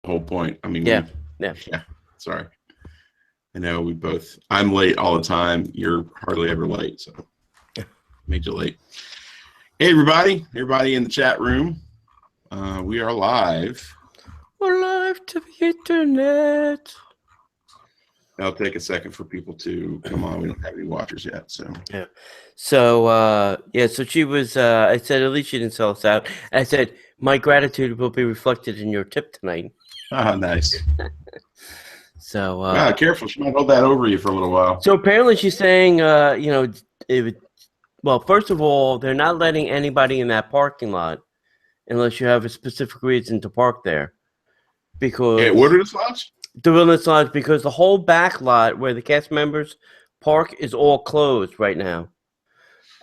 whole point. I mean, Yeah. Sorry. I know I'm late all the time. You're hardly ever late, so made you late. Hey, everybody in the chat room. We are live. We're live to the internet. It'll take a second for people to come on. We don't have any watchers yet, so. Yeah. So, so she was, I said, at least she didn't sell us out. I said, my gratitude will be reflected in your tip tonight. Ah, nice. So, careful. She might hold that over you for a little while. So apparently she's saying, well, first of all, they're not letting anybody in that parking lot unless you have a specific reason to park there. Because Wilderness Lodge? The Wilderness Lodge, because the whole back lot where the cast members park is all closed right now.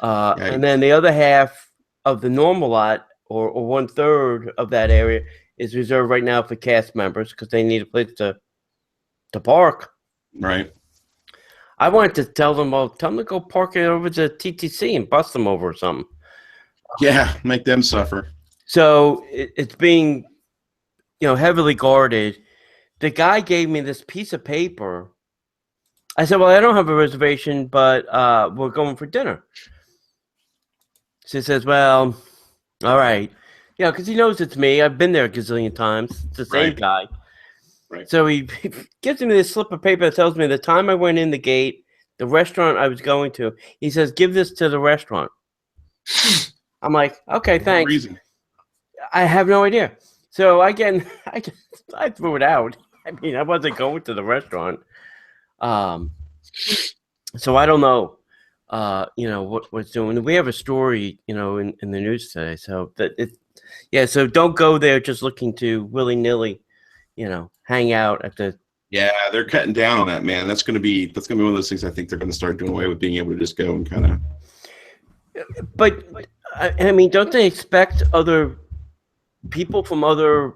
And then the other half of the normal lot, or 1/3 of that area, is reserved right now for cast members because they need a place to park. Right. I wanted to tell them, tell them to go park it over to TTC and bust them over or something. Yeah, make them suffer. So it's being, heavily guarded. The guy gave me this piece of paper. I said, well, I don't have a reservation, but we're going for dinner. She says, well, all right. Because he knows it's me. I've been there a gazillion times. It's the same guy. Right. So he gives me this slip of paper that tells me the time I went in the gate, the restaurant I was going to. He says, give this to the restaurant. I'm like, okay, thanks. Reason. I have no idea. So I threw it out. I mean, I wasn't going to the restaurant. So I don't know, what's doing. We have a story, in the news today. So so don't go there just looking to willy-nilly, hang out at the. Yeah, they're cutting down on that, man. That's gonna be one of those things. I think they're gonna start doing away with being able to just go and kind of. But I mean, don't they expect other people from other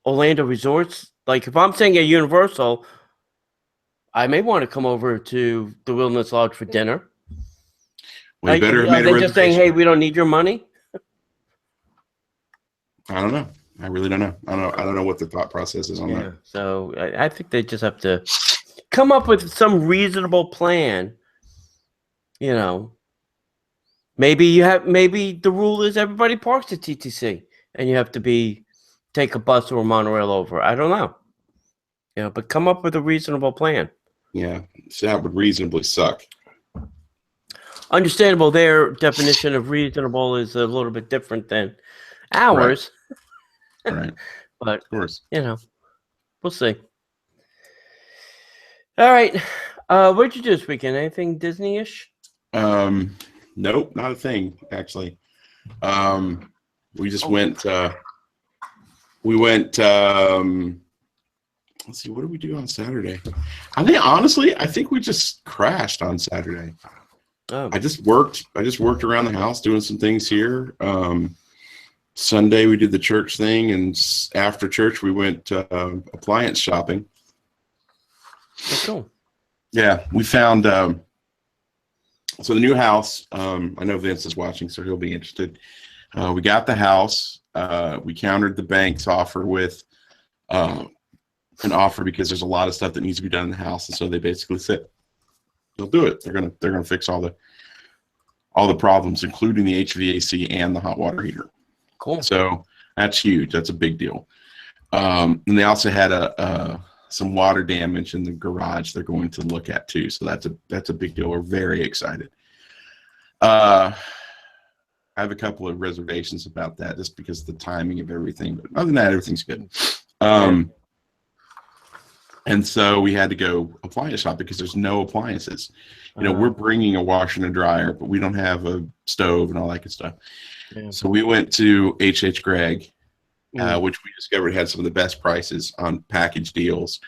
Orlando resorts? Like, if I'm staying at Universal, I may want to come over to the Wilderness Lodge for dinner. Well, you better have made a reservation. Just saying, hey, we don't need your money. I don't know. I really don't know. I don't know what the thought process is on that. So I think they just have to come up with some reasonable plan. Maybe the rule is everybody parks at TTC, and you have to take a bus or a monorail over. I don't know. But come up with a reasonable plan. Yeah, so that would reasonably suck. Understandable. Their definition of reasonable is a little bit different than ours. Right. But, of course. We'll see. All right. What'd you do this weekend? Anything Disney-ish? Nope, not a thing, actually. We just went, let's see, what did we do on Saturday? I think we just crashed on Saturday. Oh. I just worked around the house doing some things here. Sunday we did the church thing, and after church we went appliance shopping. That's cool. Yeah, we found so the new house. I know Vince is watching, so he'll be interested. We got the house. We countered the bank's offer with an offer because there's a lot of stuff that needs to be done in the house, and so they basically said they'll do it. They're gonna fix all the problems, including the HVAC and the hot water heater. Cool. So that's huge. That's a big deal. And they also had some water damage in the garage they're going to look at too. So that's a big deal. We're very excited. I have a couple of reservations about that just because of the timing of everything. But other than that, everything's good. And so we had to go appliance shop because there's no appliances. We're bringing a washer and a dryer, but we don't have a stove and all that good stuff. Yeah. So we went to H.H. Gregg, which we discovered had some of the best prices on package deals.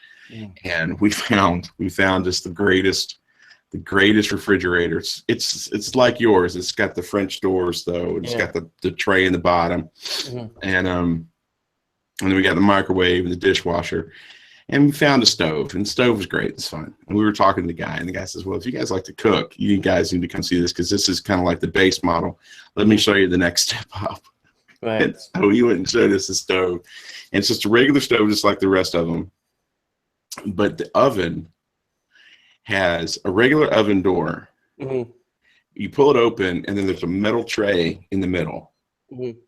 And we found just the greatest refrigerator. It's like yours. It's got the French doors though. It's got the tray in the bottom. And then we got the microwave and the dishwasher. And we found a stove, and the stove was great. It's fun. And we were talking to the guy, and the guy says, well, if you guys like to cook, you guys need to come see this because this is kind of like the base model. Let me show you the next step up. Right. And so he went and showed us the stove. And it's just a regular stove, just like the rest of them. But the oven has a regular oven door. Mm-hmm. You pull it open, and then there's a metal tray in the middle. Mm-hmm.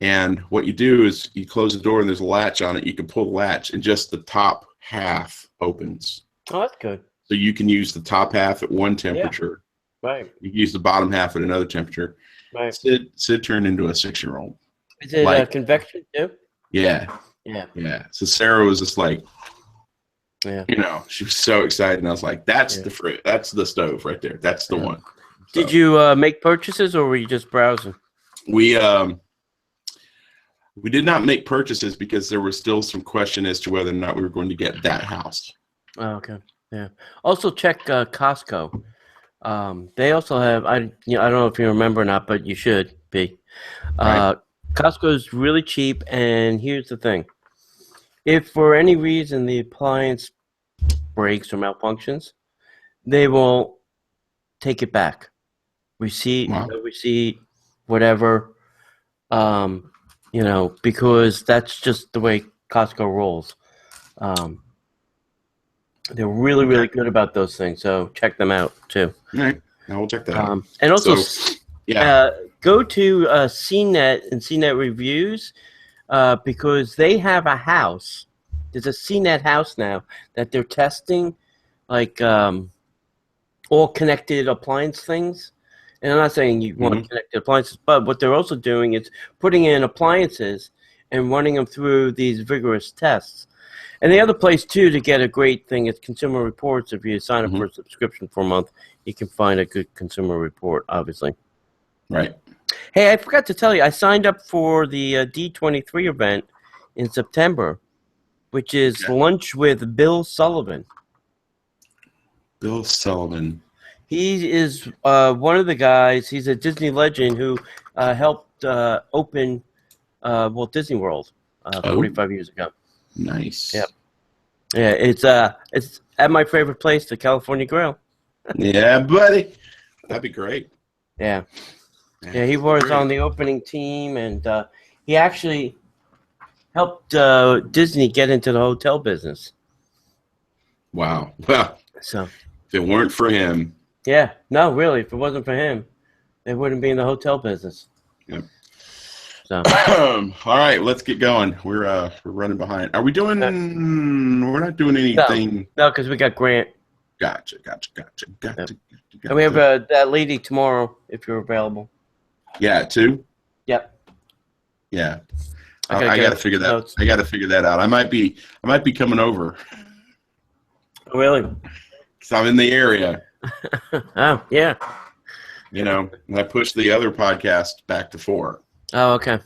And what you do is you close the door, and there's a latch on it. You can pull the latch, and just the top half opens. Oh, that's good. So you can use the top half at one temperature. Yeah. Right. You can use the bottom half at another temperature. Right. Sid turned into a 6-year-old. Is it convection too? Yeah. Yeah. Yeah. So Sarah was just like, yeah. She was so excited. And I was like, that's the fruit. That's the stove right there. That's the one. So, did you make purchases, or were you just browsing? We did not make purchases because there was still some question as to whether or not we were going to get that house. Oh, okay. Yeah. Also check Costco. They also have, I don't know if you remember or not, but you should be. Right. Costco is really cheap, and here's the thing. If for any reason the appliance breaks or malfunctions, they will take it back. Receipt, Wow. no receipt, whatever. Because that's just the way Costco rolls. They're really, really good about those things, so check them out too. All right, now we'll check that out. And also, go to CNET and CNET Reviews because they have a house. There's a CNET house now that they're testing, like all connected appliance things. And I'm not saying you want connected appliances, but what they're also doing is putting in appliances and running them through these vigorous tests. And the other place, too, to get a great thing is Consumer Reports. If you sign up for a subscription for a month, you can find a good consumer report, obviously. Right. Hey, I forgot to tell you, I signed up for the D23 event in September, which is Lunch with Bill Sullivan. Bill Sullivan. He is one of the guys. He's a Disney legend who helped open Walt Disney World 45 years ago. Nice. Yep. Yeah, it's at my favorite place, the California Grill. Yeah, buddy. That'd be great. Yeah. Yeah, he was on the opening team, and he actually helped Disney get into the hotel business. Wow. Well, so if it weren't for him. Yeah, no, really, if it wasn't for him, they wouldn't be in the hotel business. Yep. So. All right, let's get going. We're running behind. Are we doing? We're not doing anything. No, because we got Grant. Gotcha. And we have that lady tomorrow, if you're available. Yeah, too. Yep. Yeah. I got to figure that. I got to figure that out. I might be coming over. Oh, really? Because I'm in the area. Oh, yeah. And I pushed the other podcast back to 4. Oh, okay.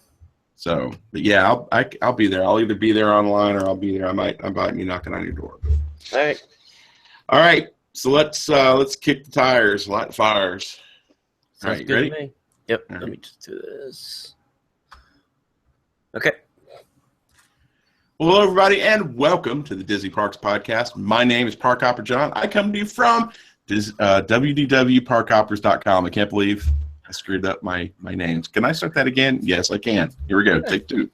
So, but yeah, I'll be there. I'll either be there online or I'll be there. I might be knocking on your door. All right. So let's kick the tires, light the fires. Sounds all right, good ready? to me. Yep. Let me just do this. Okay. Well, hello, everybody, and welcome to the Disney Parks Podcast. My name is Parkhopper John. I come to you from www.parkhoppers.com. I can't believe I screwed up my names. Can I start that again? Yes, I can. Here we go. Take 2.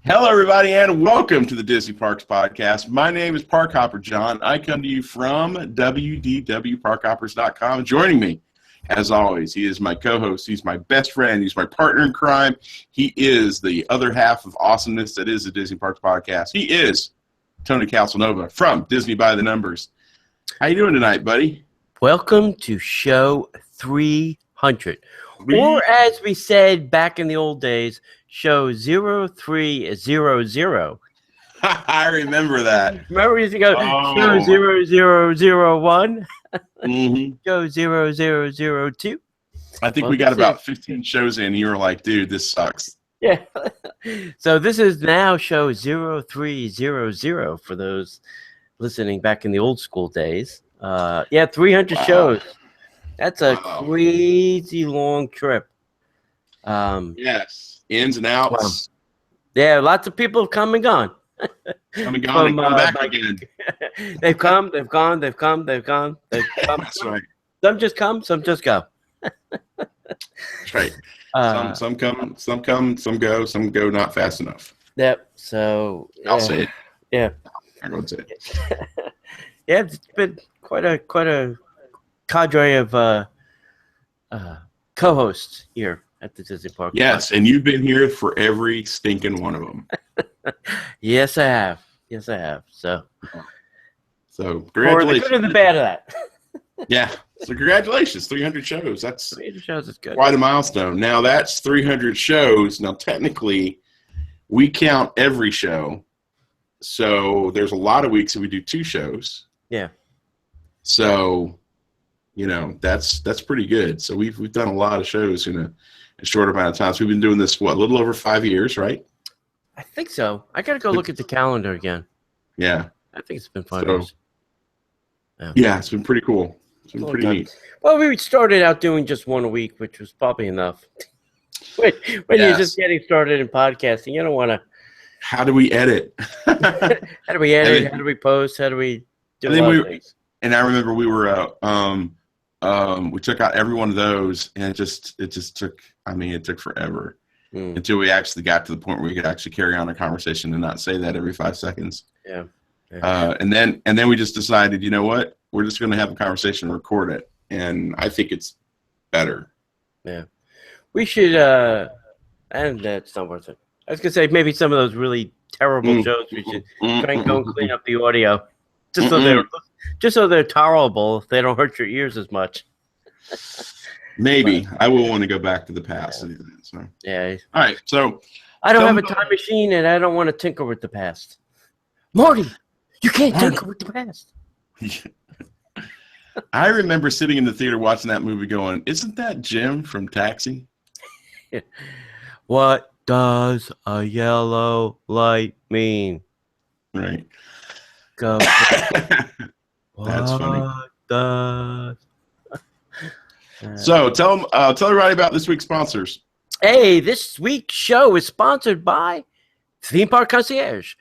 Hello, everybody, and welcome to the Disney Parks Podcast. My name is Parkhopper John. I come to you from www.parkhoppers.com. Joining me, as always, he is my co-host. He's my best friend. He's my partner in crime. He is the other half of awesomeness that is the Disney Parks Podcast. He is Tony Calcinova from Disney by the Numbers. How you doing tonight, buddy? Welcome to show 300. Or as we said back in the old days, show 0300. I remember that. Remember we used to go show 0001? Show 0002? I think we got about 15 shows in, and you were like, dude, this sucks. Yeah. So this is now show 0300 for those listening back in the old school days. 300 shows. That's a crazy long trip. Yes. Ins and outs. Yeah, lots of people have come and gone. Come and gone and come back again. They've come, they've gone, they've come, they've gone, they've come. That's right. Some just come, some just go. That's right. Some come, some go, some go not fast enough. Yep. So I'll say it. Yeah. I'm going to say it. Yeah, it's been quite a cadre of co-hosts here at the Disney Park. Yes, and you've been here for every stinking one of them. Yes, I have. So congratulations. For the good and the bad of that. Yeah. So congratulations, 300 shows. That's 300 shows is good. Quite a milestone. Now that's 300 shows. Now technically, we count every show. So there's a lot of weeks that we do 2 shows. Yeah. So, that's pretty good. So we've done a lot of shows in a short amount of time. So we've been doing this, a little over 5 years, right? I think so. I got to go look at the calendar again. Yeah. I think it's been 5 years. Yeah, it's been pretty cool. It's been pretty neat. Well, we started out doing just one a week, which was probably enough. when you're just getting started in podcasting, you don't want to. How do we edit? How do we edit? How do we post? How do we do things? And I remember we were we took out every one of those, and it just took. It took forever until we actually got to the point where we could actually carry on a conversation and not say that every 5 seconds. Yeah. And then we just decided, you know what? We're just going to have a conversation and record it, and I think it's better. Yeah, we should. And that's not worth it. I was gonna say maybe some of those really terrible shows we should try and go and clean up the audio, just so they're tolerable. If they don't hurt your ears as much. Maybe I will want to go back to the past. Yeah. So. Yeah. All right. So I don't have a time machine, and I don't want to tinker with the past. Marty, you can't tinker with the past. I remember sitting in the theater watching that movie going, isn't that Jim from Taxi? Yeah. What does a yellow light mean? Right. Go. That's funny. Does... So tell everybody about this week's sponsors. Hey, this week's show is sponsored by Theme Park Concierge.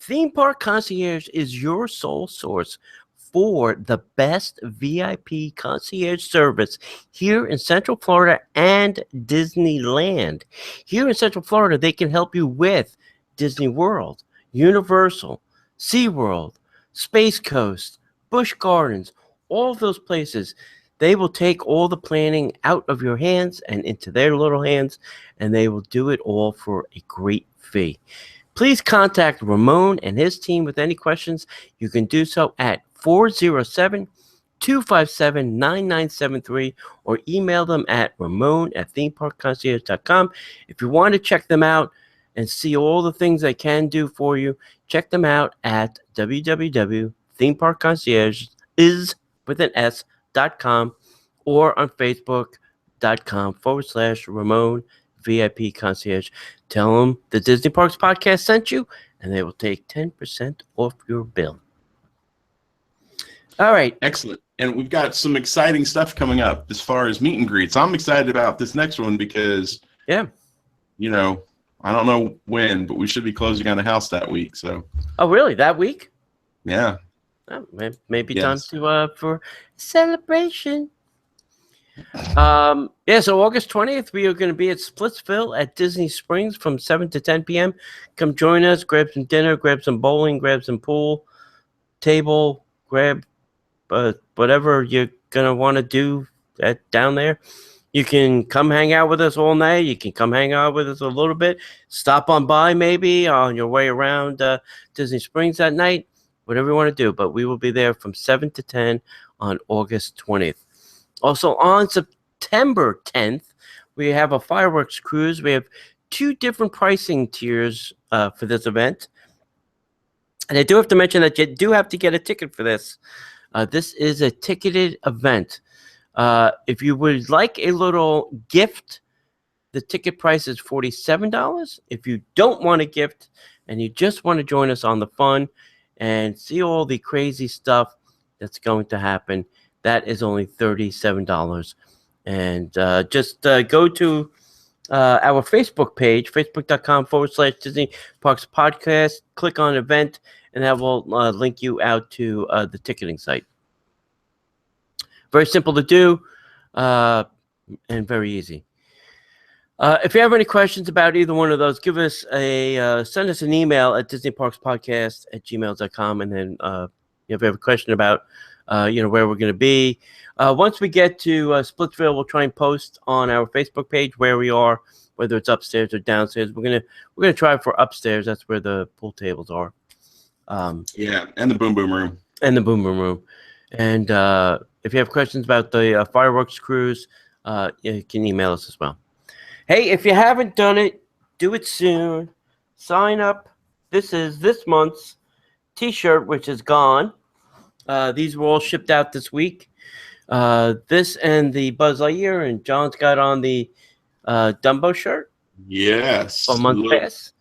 Theme Park Concierge is your sole source for the best VIP concierge service here in Central Florida and Disneyland. Here in Central Florida, they can help you with Disney World, Universal, SeaWorld, Space Coast, Busch Gardens, all of those places. They will take all the planning out of your hands and into their little hands, and they will do it all for a great fee. Please contact Ramon and his team with any questions. You can do so at 407-257-9973 or email them at ramon@themeparkconcierge.com. If you want to check them out and see all the things they can do for you, check them out at www.themeparkconcierge.com or on facebook.com/Ramon VIP Concierge. Tell them the Disney Parks Podcast sent you, and they will take 10% off your bill. All right. Excellent. And we've got some exciting stuff coming up as far as meet and greets. I'm excited about this next one because, I don't know when, but we should be closing on a house that week. So. Oh, really? That week? Yeah. Oh, maybe time to for celebration. So August 20th, we are going to be at Splitsville at Disney Springs from 7 to 10 p.m. Come join us, grab some dinner, grab some bowling, grab some pool table, grab whatever you're going to want to do down there. You can come hang out with us all night. You can come hang out with us a little bit. Stop on by maybe on your way around Disney Springs that night. Whatever you want to do. But we will be there from 7 to 10 on August 20th. Also, on September 10th, we have a fireworks cruise. We have 2 different pricing tiers for this event. And I do have to mention that you do have to get a ticket for this. This is a ticketed event. If you would like a little gift, the ticket price is $47. If you don't want a gift and you just want to join us on the fun and see all the crazy stuff that's going to happen, that is only $37. And just go to our Facebook page, facebook.com/Disney Parks Podcast. Click on event, and that will link you out to the ticketing site. Very simple to do. and very easy. If you have any questions about either one of those, give us send us an email at disneyparkspodcast@gmail.com. And then if you have a question about where we're going to be, once we get to Splitsville, we'll try and post on our Facebook page where we are, whether it's upstairs or downstairs. We're gonna try for upstairs. That's where the pool tables are. And the boom boom room. And the boom boom room. And if you have questions about the fireworks cruise, you can email us as well. Hey, if you haven't done it, do it soon. Sign up. This is this month's T-shirt, which is gone. These were all shipped out this week. This and the Buzz Lightyear, and John's got on the Dumbo shirt. Yes. A month pass.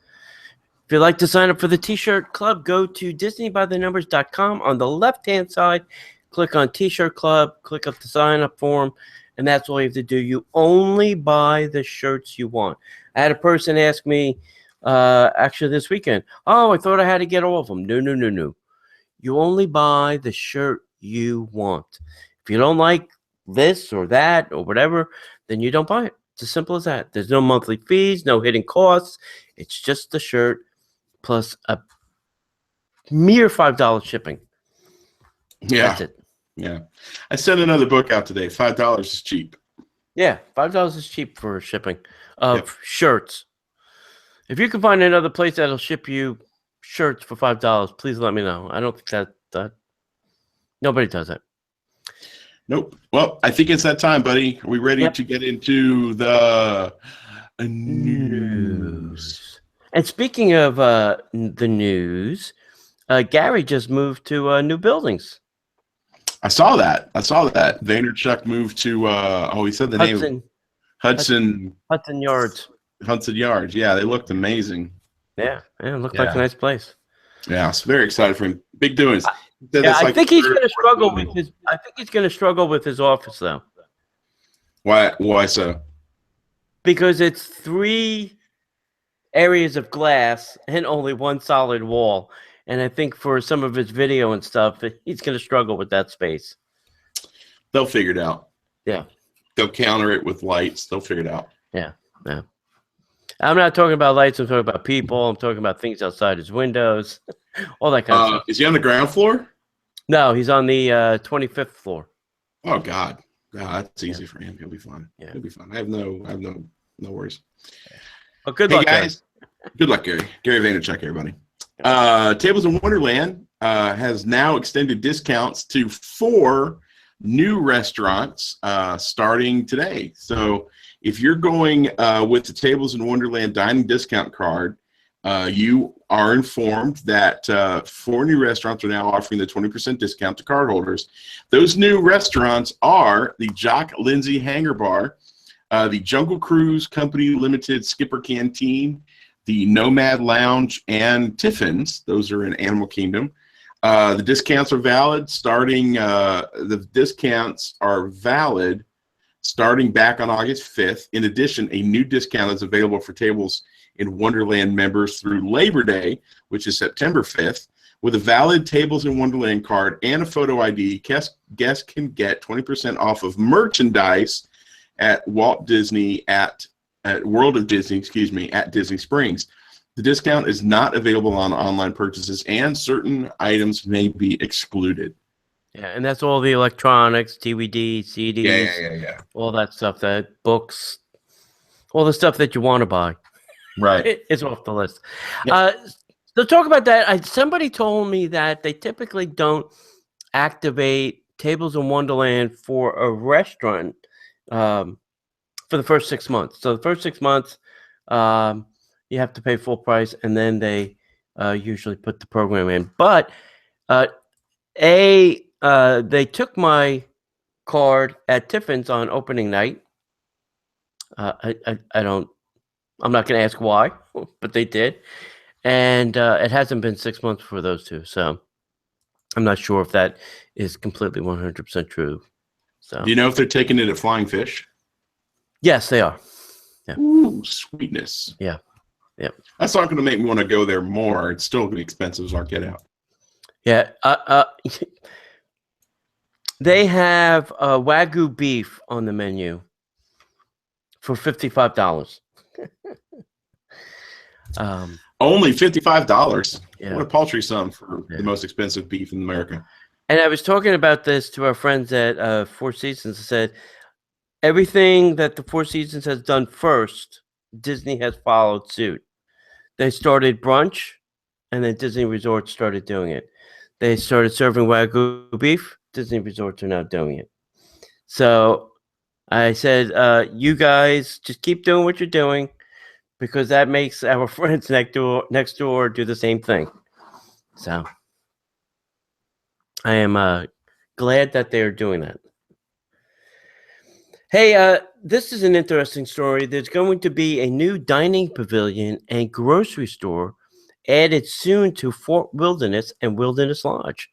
If you'd like to sign up for the T-shirt club, go to DisneyByTheNumbers.com. On the left-hand side, click on T-shirt club, click up the sign-up form, and that's all you have to do. You only buy the shirts you want. I had a person ask me, actually this weekend, I thought I had to get all of them. No. You only buy the shirt you want. If you don't like this or that or whatever, then you don't buy it. It's as simple as that. There's no monthly fees, no hidden costs. It's just the shirt plus a mere $5 shipping. Yeah. That's it. Yeah. I sent another book out today. $5 is cheap. Yeah, $5 is cheap for shipping of shirts. If you can find another place that'll ship you shirts for $5, please let me know. I don't think that nobody does it. Nope. Well, I think it's that time, buddy. Are we ready to get into the news? And speaking of the news, Gary just moved to new buildings. I saw that. Vaynerchuk moved to he said the name. Hudson Yards. Hudson Yards. Yeah, they looked amazing. Yeah, it looked like a nice place. Yeah, I was very excited for him. Big doings. I think he's going to struggle with his. I think he's going to struggle with his office though. Why so? Because it's 3 areas of glass and only 1 solid wall. And I think for some of his video and stuff, he's going to struggle with that space. They'll figure it out. Yeah. They'll counter it with lights. They'll figure it out. Yeah. I'm not talking about lights. I'm talking about people. I'm talking about things outside his windows. All that kind of stuff. Is he on the ground floor? No, he's on the 25th floor. Oh, God. No, that's easy for him. He'll be fine. Yeah. He'll be fine. I have no worries. Well, good luck, guys. Good luck, Gary. Gary Vaynerchuk, everybody. Tables in Wonderland has now extended discounts to 4 new restaurants starting today. So if you're going with the Tables in Wonderland dining discount card, you are informed that 4 new restaurants are now offering the 20% discount to cardholders. Those new restaurants are the Jock Lindsay Hangar Bar, the Jungle Cruise Company Limited Skipper Canteen, the Nomad Lounge, and Tiffin's. Those are in Animal Kingdom. The discounts are valid starting back on August 5th. In addition, a new discount is available for Tables in Wonderland members through Labor Day, which is September 5th. With a valid Tables in Wonderland card and a photo ID, guests can get 20% off of merchandise at Walt Disney at World of Disney, at Disney Springs. The discount is not available on online purchases, and certain items may be excluded. Yeah, and that's all the electronics, DVD, CDs, yeah. All that stuff, that books, all the stuff that you want to buy. Right. It's off the list. Yep. So talk about that. Somebody told me that they typically don't activate Tables in Wonderland for a restaurant for the first 6 months. So the first 6 months, you have to pay full price, and then they usually put the program in. But they took my card at Tiffin's on opening night. I'm not going to ask why, but they did, and it hasn't been 6 months for those 2. So I'm not sure if that is completely 100% true. So do you know if they're taking it at Flying Fish? Yes, they are. Yeah. Ooh, sweetness. Yeah. That's not going to make me want to go there more. It's still going to be expensive as all get out. Yeah. They have Wagyu beef on the menu. for $55. Only $55. Yeah. What a paltry sum for the most expensive beef in America. And I was talking about this to our friends at Four Seasons. I said, everything that the Four Seasons has done first, Disney has followed suit. They started brunch, and then Disney Resorts started doing it. They started serving Wagyu beef. Disney Resorts are now doing it. So I said, you guys just keep doing what you're doing, because that makes our friends next door do the same thing. So I am glad that they're doing that. Hey, this is an interesting story. There's going to be a new dining pavilion and grocery store added soon to Fort Wilderness and Wilderness Lodge.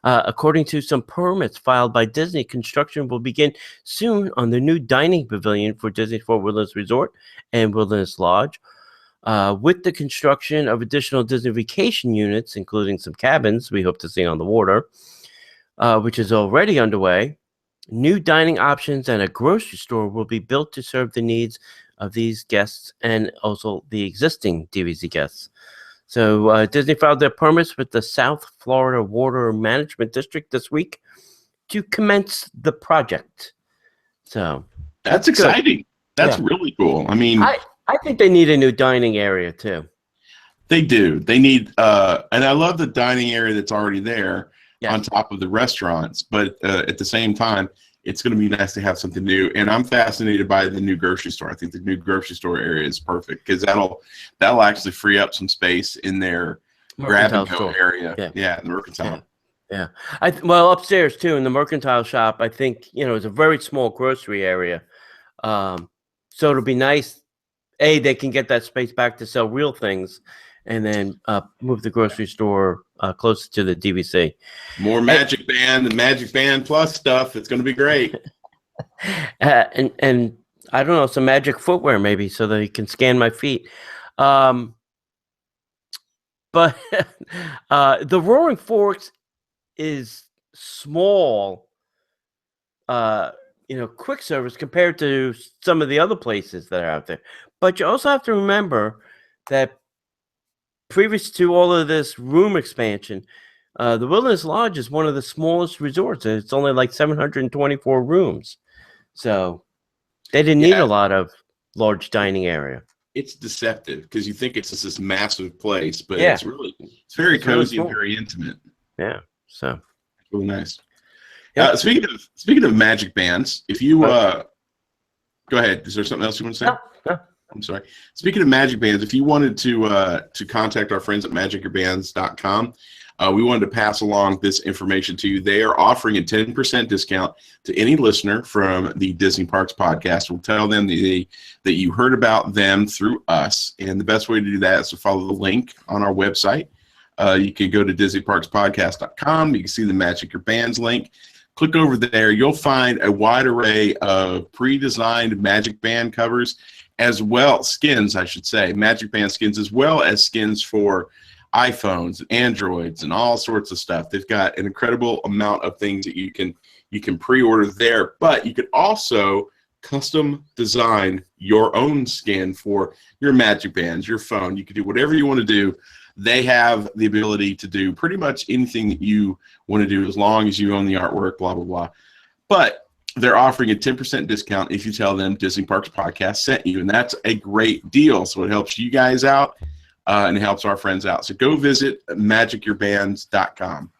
According to some permits filed by Disney, construction will begin soon on the new dining pavilion for Disney Fort Wilderness Resort and Wilderness Lodge. With the construction of additional Disney vacation units, including some cabins we hope to see on the water, which is already underway, new dining options and a grocery store will be built to serve the needs of these guests and also the existing DVC guests. So Disney filed their permits with the South Florida Water Management District this week to commence the project. So that's exciting. That's really cool. I mean, I think they need a new dining area too. They do. They need, and I love the dining area that's already there on top of the restaurants. But at the same time, it's going to be nice to have something new. And I'm fascinated by the new grocery store. I think the new grocery store area is perfect because that'll actually free up some space in their grab and go area. Yeah, in the mercantile. Yeah. Well, upstairs too in the mercantile shop, I think it's a very small grocery area. So it'll be nice. They can get that space back to sell real things, and then move the grocery store closer to the DVC. More Magic Band and Magic Band Plus stuff. It's going to be great. And I don't know, some magic footwear maybe so that you can scan my feet. But the Roaring Forks is small, quick service compared to some of the other places that are out there. But you also have to remember that previous to all of this room expansion, the Wilderness Lodge is one of the smallest resorts. It's only like 724 rooms. So they didn't need a lot of large dining area. It's deceptive because you think it's just this massive place, but it's very cozy and very intimate. Yeah. So it's really nice. Speaking of magic bands, if you go ahead. Is there something else you want to say? No. I'm sorry. Speaking of magic bands, if you wanted to contact our friends at magicyourbands.com, we wanted to pass along this information to you. They are offering a 10% discount to any listener from the Disney Parks podcast. We'll tell them that you heard about them through us, and the best way to do that is to follow the link on our website. You can go to DisneyParksPodcast.com. You can see the Magic Your Bands link. Click over there. You'll find a wide array of pre-designed Magic Band covers, as well skins, I should say, Magic Band skins, as well as skins for iPhones, Androids, and all sorts of stuff. They've got an incredible amount of things that you can pre-order there, but you could also custom design your own skin for your Magic Bands, your phone. You can do whatever you want to do. They have the ability to do pretty much anything that you want to do as long as you own the artwork, blah, blah, blah. But they're offering a 10% discount if you tell them Disney Parks Podcast sent you, and that's a great deal. So it helps you guys out, and it helps our friends out. So go visit magicyourbands.com.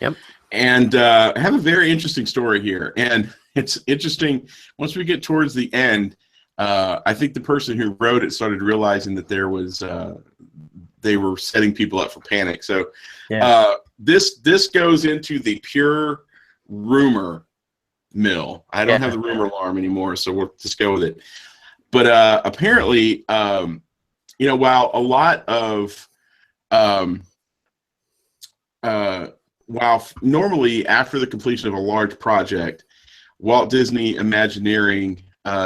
Yep. And I have a very interesting story here, and it's interesting. Once we get towards the end, I think the person who wrote it started realizing that there was they were setting people up for panic. So this goes into the pure rumor mill. I don't have the rumor alarm anymore, so we'll just go with it. But apparently, while a lot of while normally after the completion of a large project, Walt Disney Imagineering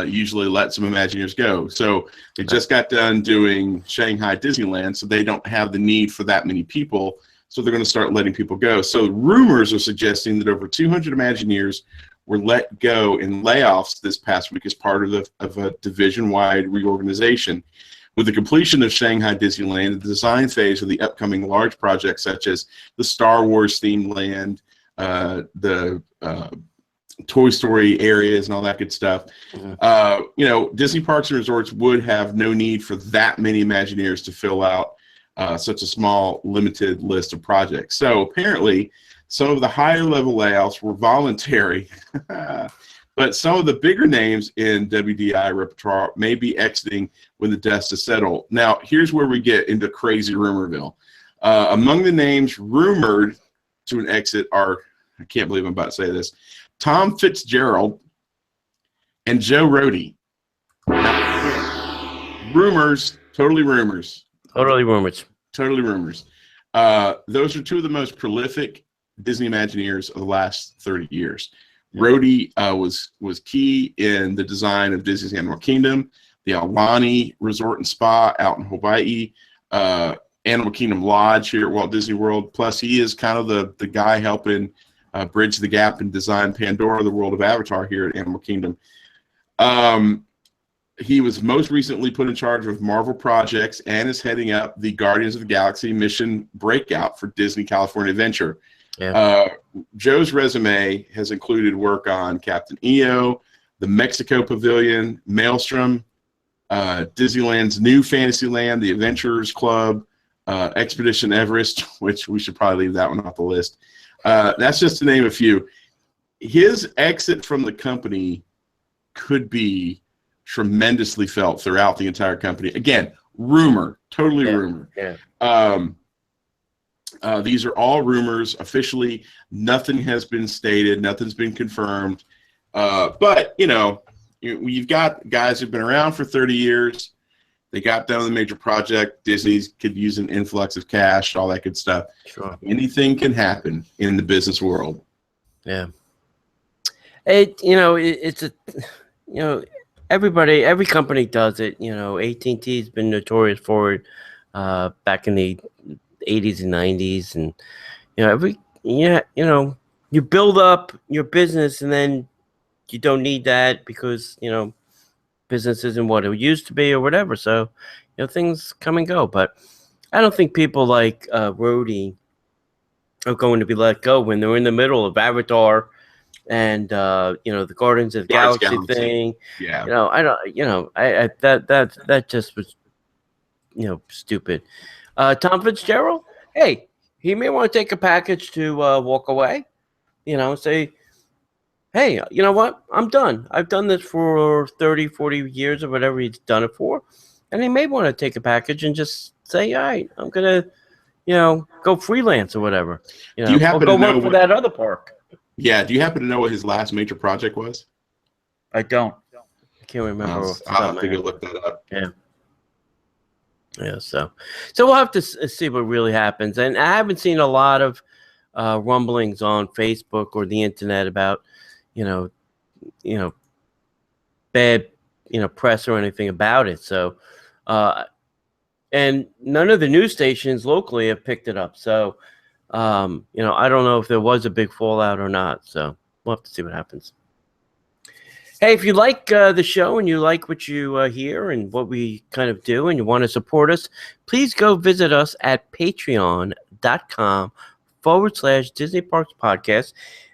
usually let some Imagineers go. So they just got done doing Shanghai Disneyland, so they don't have the need for that many people. So they're going to start letting people go. So rumors are suggesting that over 200 Imagineers were let go in layoffs this past week as part of a division-wide reorganization. With the completion of Shanghai Disneyland, the design phase of the upcoming large projects such as the Star Wars themed land, the Toy Story areas and all that good stuff. Disney Parks and Resorts would have no need for that many Imagineers to fill out such a small, limited list of projects. So apparently, some of the higher level layoffs were voluntary, but some of the bigger names in WDI repertoire may be exiting when the dust is settled. Now, here's where we get into crazy rumorville. Among the names rumored to an exit are, I can't believe I'm about to say this, Tom Fitzgerald and Joe Rohde. Rumors, totally rumors. Totally rumors. Totally rumors. Those are two of the most prolific Disney Imagineers of the last 30 years. Rohde was key in the design of Disney's Animal Kingdom, the Aulani Resort and Spa out in Hawaii, Animal Kingdom Lodge here at Walt Disney World. Plus, he is kind of the guy helping bridge the gap and design Pandora, the world of Avatar here at Animal Kingdom. He was most recently put in charge of Marvel projects and is heading up the Guardians of the Galaxy mission breakout for Disney California Adventure. Yeah. Joe's resume has included work on Captain EO, the Mexico Pavilion, Maelstrom, Disneyland's new Fantasyland, the Adventurers Club, Expedition Everest, which we should probably leave that one off the list. That's just to name a few. His exit from the company could be tremendously felt throughout the entire company. Again, rumor, totally rumor. Yeah. These are all rumors. Officially, nothing has been stated. Nothing's been confirmed. But, you've got guys who've been around for 30 years. They got done with a major project. Disney could use an influx of cash, all that good stuff. Sure. Anything can happen in the business world. Yeah. Every company does it. AT&T's been notorious for it back in the 80s and 90s, and you build up your business and then you don't need that because business isn't what it used to be or whatever. So things come and go, but I don't think people like Rohde are going to be let go when they're in the middle of Avatar and the Guardians of the Galaxy thing. Yeah. That just was stupid. Tom Fitzgerald, hey, he may want to take a package to walk away, say, hey, you know what? I'm done. I've done this for 30, 40 years or whatever he's done it for. And he may want to take a package and just say, all right, I'm going to, go freelance or whatever. Do you happen to know work for that other park? Yeah. Do you happen to know what his last major project was? I don't. I can't remember. I'll have to go look that up. Yeah. Yeah, so we'll have to see what really happens. And I haven't seen a lot of rumblings on Facebook or the internet about, bad, press or anything about it. So, and none of the news stations locally have picked it up. So, I don't know if there was a big fallout or not. So we'll have to see what happens. Hey, if you like the show and you like what you hear and what we kind of do and you want to support us, please go visit us at patreon.com/Disney Parks Podcast.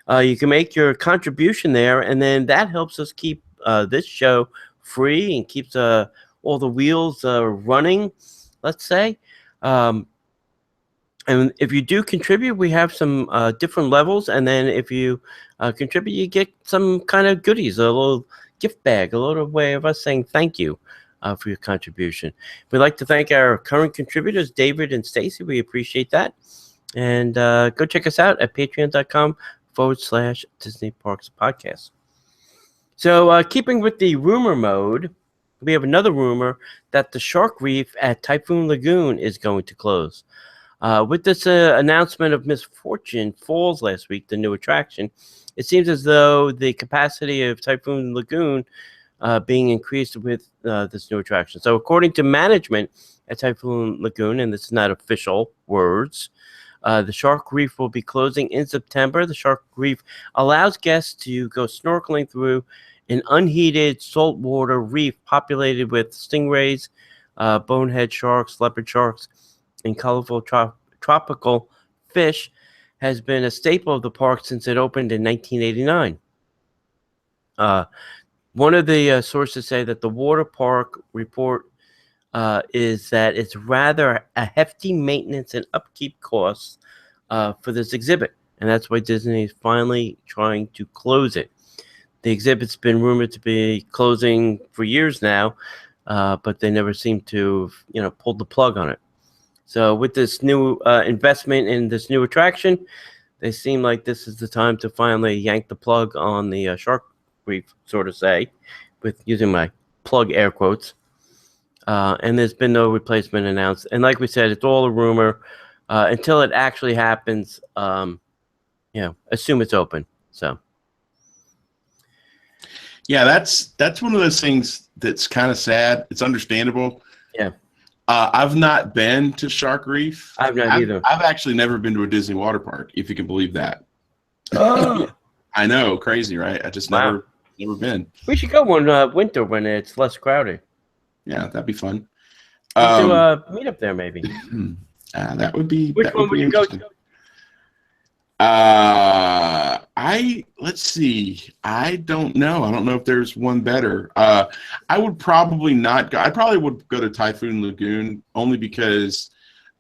You can make your contribution there, and then that helps us keep this show free and keeps all the wheels running, let's say. And if you do contribute, we have some different levels. And then if you contribute, you get some kind of goodies, a little gift bag, a little way of us saying thank you for your contribution. We'd like to thank our current contributors, David and Stacy. We appreciate that. And go check us out at patreon.com/Disney Parks Podcast. So keeping with the rumor mode, we have another rumor that the Shark Reef at Typhoon Lagoon is going to close. With this announcement of Misfortune Falls last week, the new attraction, it seems as though the capacity of Typhoon Lagoon being increased with this new attraction. So according to management at Typhoon Lagoon, and this is not official words, The Shark Reef will be closing in September. The Shark Reef allows guests to go snorkeling through an unheated saltwater reef populated with stingrays, bonehead sharks, leopard sharks, and colorful tropical fish. Has been a staple of the park since it opened in 1989. One of the sources say that the water park report is that it's rather a hefty maintenance and upkeep costs for this exhibit, and that's why Disney is finally trying to close it. The exhibit's been rumored to be closing for years now, but they never seem to, pull the plug on it. So with this new investment in this new attraction, they seem like this is the time to finally yank the plug on the Shark Reef, sort of say, with using my plug air quotes. And there's been no replacement announced. And like we said, it's all a rumor until it actually happens. Assume it's open. So. Yeah, that's one of those things that's kind of sad. It's understandable. Yeah. I've not been to Shark Reef. I've not either. I've actually never been to a Disney water park, if you can believe that. Oh. I know, crazy, right? I just never been. We should go one winter when it's less crowded. Yeah, that'd be fun. Meet up there, maybe. That would be. Which one would you go to? Let's see. I don't know. I don't know if there's one better. I would probably not go. I probably would go to Typhoon Lagoon only because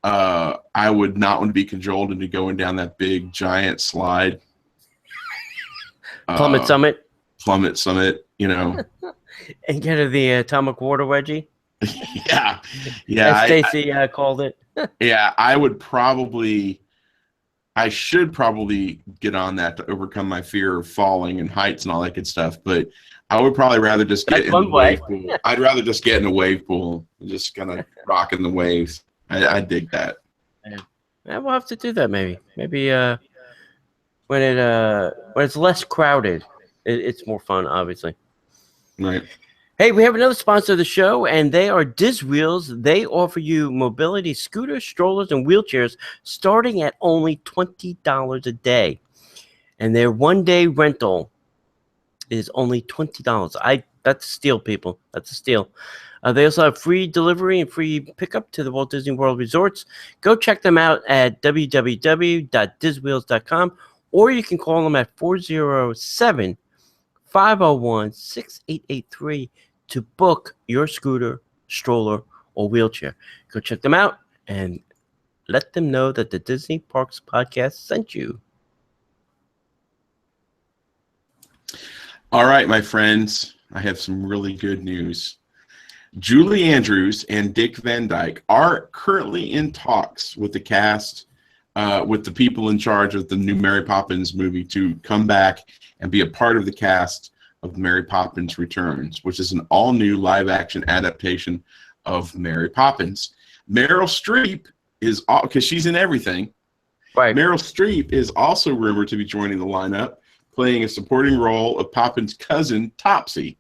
I would not want to be cajoled into going down that big giant slide. Plummet Summit. Plummet Summit. And get her the atomic water wedgie. Yeah. As Stacy called it. Yeah, I should probably get on that to overcome my fear of falling and heights and all that good stuff. But I would probably rather just get in the wave pool. I'd rather just get in a wave pool and just kind of rocking the waves. I dig that. Yeah, we'll have to do that maybe. Maybe when it's less crowded, it's more fun, obviously. Right. Hey, we have another sponsor of the show, and they are Diz Wheels. They offer you mobility scooters, strollers, and wheelchairs starting at only $20 a day. And their one-day rental is only $20. That's a steal, people. That's a steal. They also have free delivery and free pickup to the Walt Disney World resorts. Go check them out at www.dizwheels.com, or you can call them at 407-501-6883 to book your scooter, stroller, or wheelchair. Go check them out and let them know that the Disney Parks Podcast sent you. All right, my friends, I have some really good news. Julie Andrews and Dick Van Dyke are currently in talks with the cast, with the people in charge of the new Mary Poppins movie to come back and be a part of the cast of Mary Poppins Returns, which is an all-new live-action adaptation of Mary Poppins. Meryl Streep is, because she's in everything, right? Meryl Streep is also rumored to be joining the lineup, playing a supporting role of Poppins' cousin, Topsy.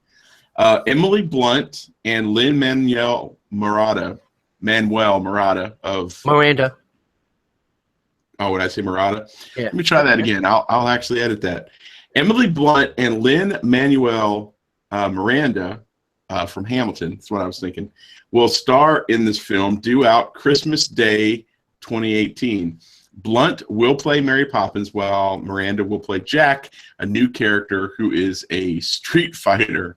Emily Blunt and Lin-Manuel Miranda of... Miranda. Oh, would I say Miranda? Yeah. Let me try that again. I'll actually edit that. Emily Blunt and Lin-Manuel Miranda from Hamilton, that's what I was thinking, will star in this film due out Christmas Day 2018. Blunt will play Mary Poppins while Miranda will play Jack, a new character who is a street fighter.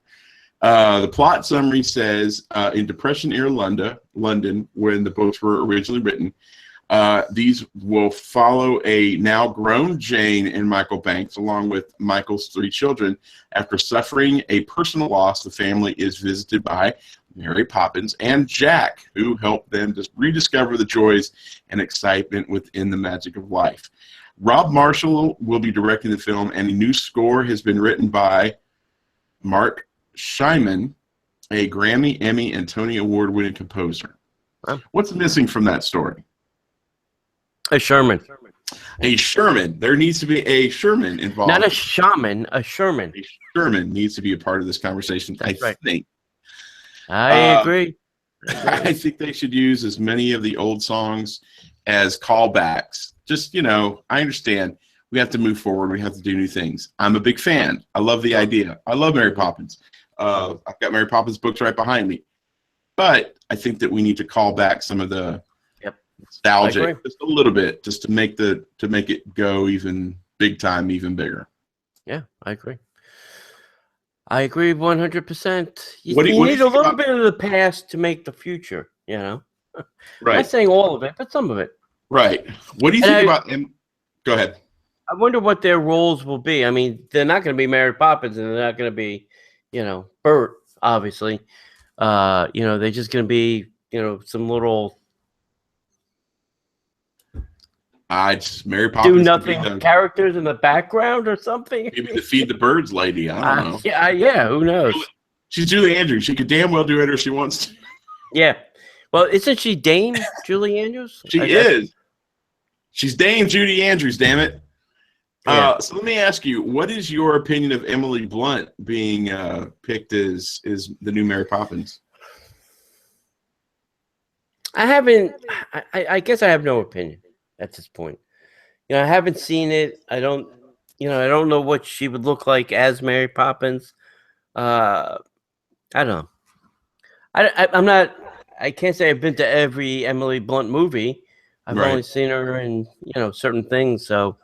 The plot summary says, in Depression-era London, when the books were originally written, these will follow a now grown Jane and Michael Banks, along with Michael's 3 children. After suffering a personal loss, the family is visited by Mary Poppins and Jack, who help them to rediscover the joys and excitement within the magic of life. Rob Marshall will be directing the film, and a new score has been written by Mark Scheinman, a Grammy, Emmy, and Tony Award-winning composer. What's missing from that story? A Sherman. A Sherman. There needs to be a Sherman involved. Not a shaman, a Sherman. A Sherman needs to be a part of this conversation, I think. I agree. I think they should use as many of the old songs as callbacks. Just, I understand we have to move forward. We have to do new things. I'm a big fan. I love the idea. I love Mary Poppins. I've got Mary Poppins books right behind me. But I think that we need to call back some of the nostalgia just a little bit, just to make it go even big time, even bigger. Yeah, I agree. I agree 100%. You What do need you a little about, bit of the past to make the future, Right. I'm not saying all of it, but some of it. Right. What do you think about him? Go ahead. I wonder what their roles will be. I mean, they're not going to be Mary Poppins, and they're not going to be, Bert, obviously. They're just going to be, some little Mary Poppins do nothing characters in the background or something. Maybe the Feed the Birds lady. I don't know. Yeah. Who knows? She's Julie Andrews. She could damn well do it if she wants to. Yeah. Well, isn't she Dame Julie Andrews? She is. She's Dame Judy Andrews. Damn it. Yeah. So let me ask you, what is your opinion of Emily Blunt being picked as the new Mary Poppins? I guess I have no opinion at this point. I haven't seen it. I don't know what she would look like as Mary Poppins. I don't know. I'm not. I can't say I've been to every Emily Blunt movie. I've only seen her in certain things. So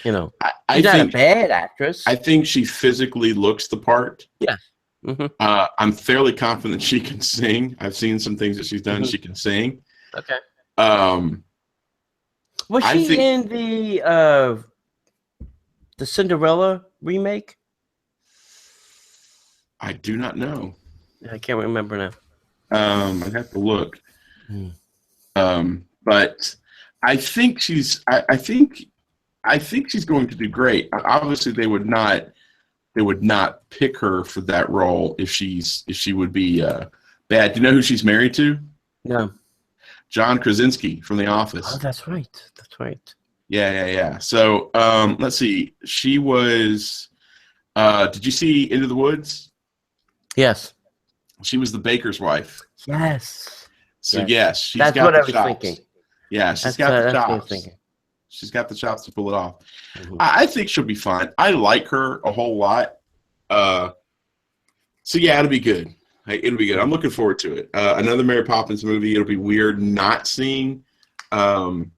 she's not a bad actress. I think she physically looks the part. Yes. Mm-hmm. I'm fairly confident she can sing. I've seen some things that she's done. She can sing. Okay. Was she in the Cinderella remake? I do not know. I can't remember now. I'd have to look. But I think she's. I think she's going to do great. Obviously, they would not pick her for that role if she would be bad. Do you know who she's married to? No. John Krasinski from The Office. Oh, that's right. Yeah. So let's see. She was. Did you see Into the Woods? Yes. She was the baker's wife. Yes. So yes, she's that's got what the I was chops. thinking. Yeah, she's got the chops. She's got the chops to pull it off. Mm-hmm. I think she'll be fine. I like her a whole lot. So yeah, it'll be good. It'll be good. I'm looking forward to it. Another Mary Poppins movie. It'll be weird not seeing, Julie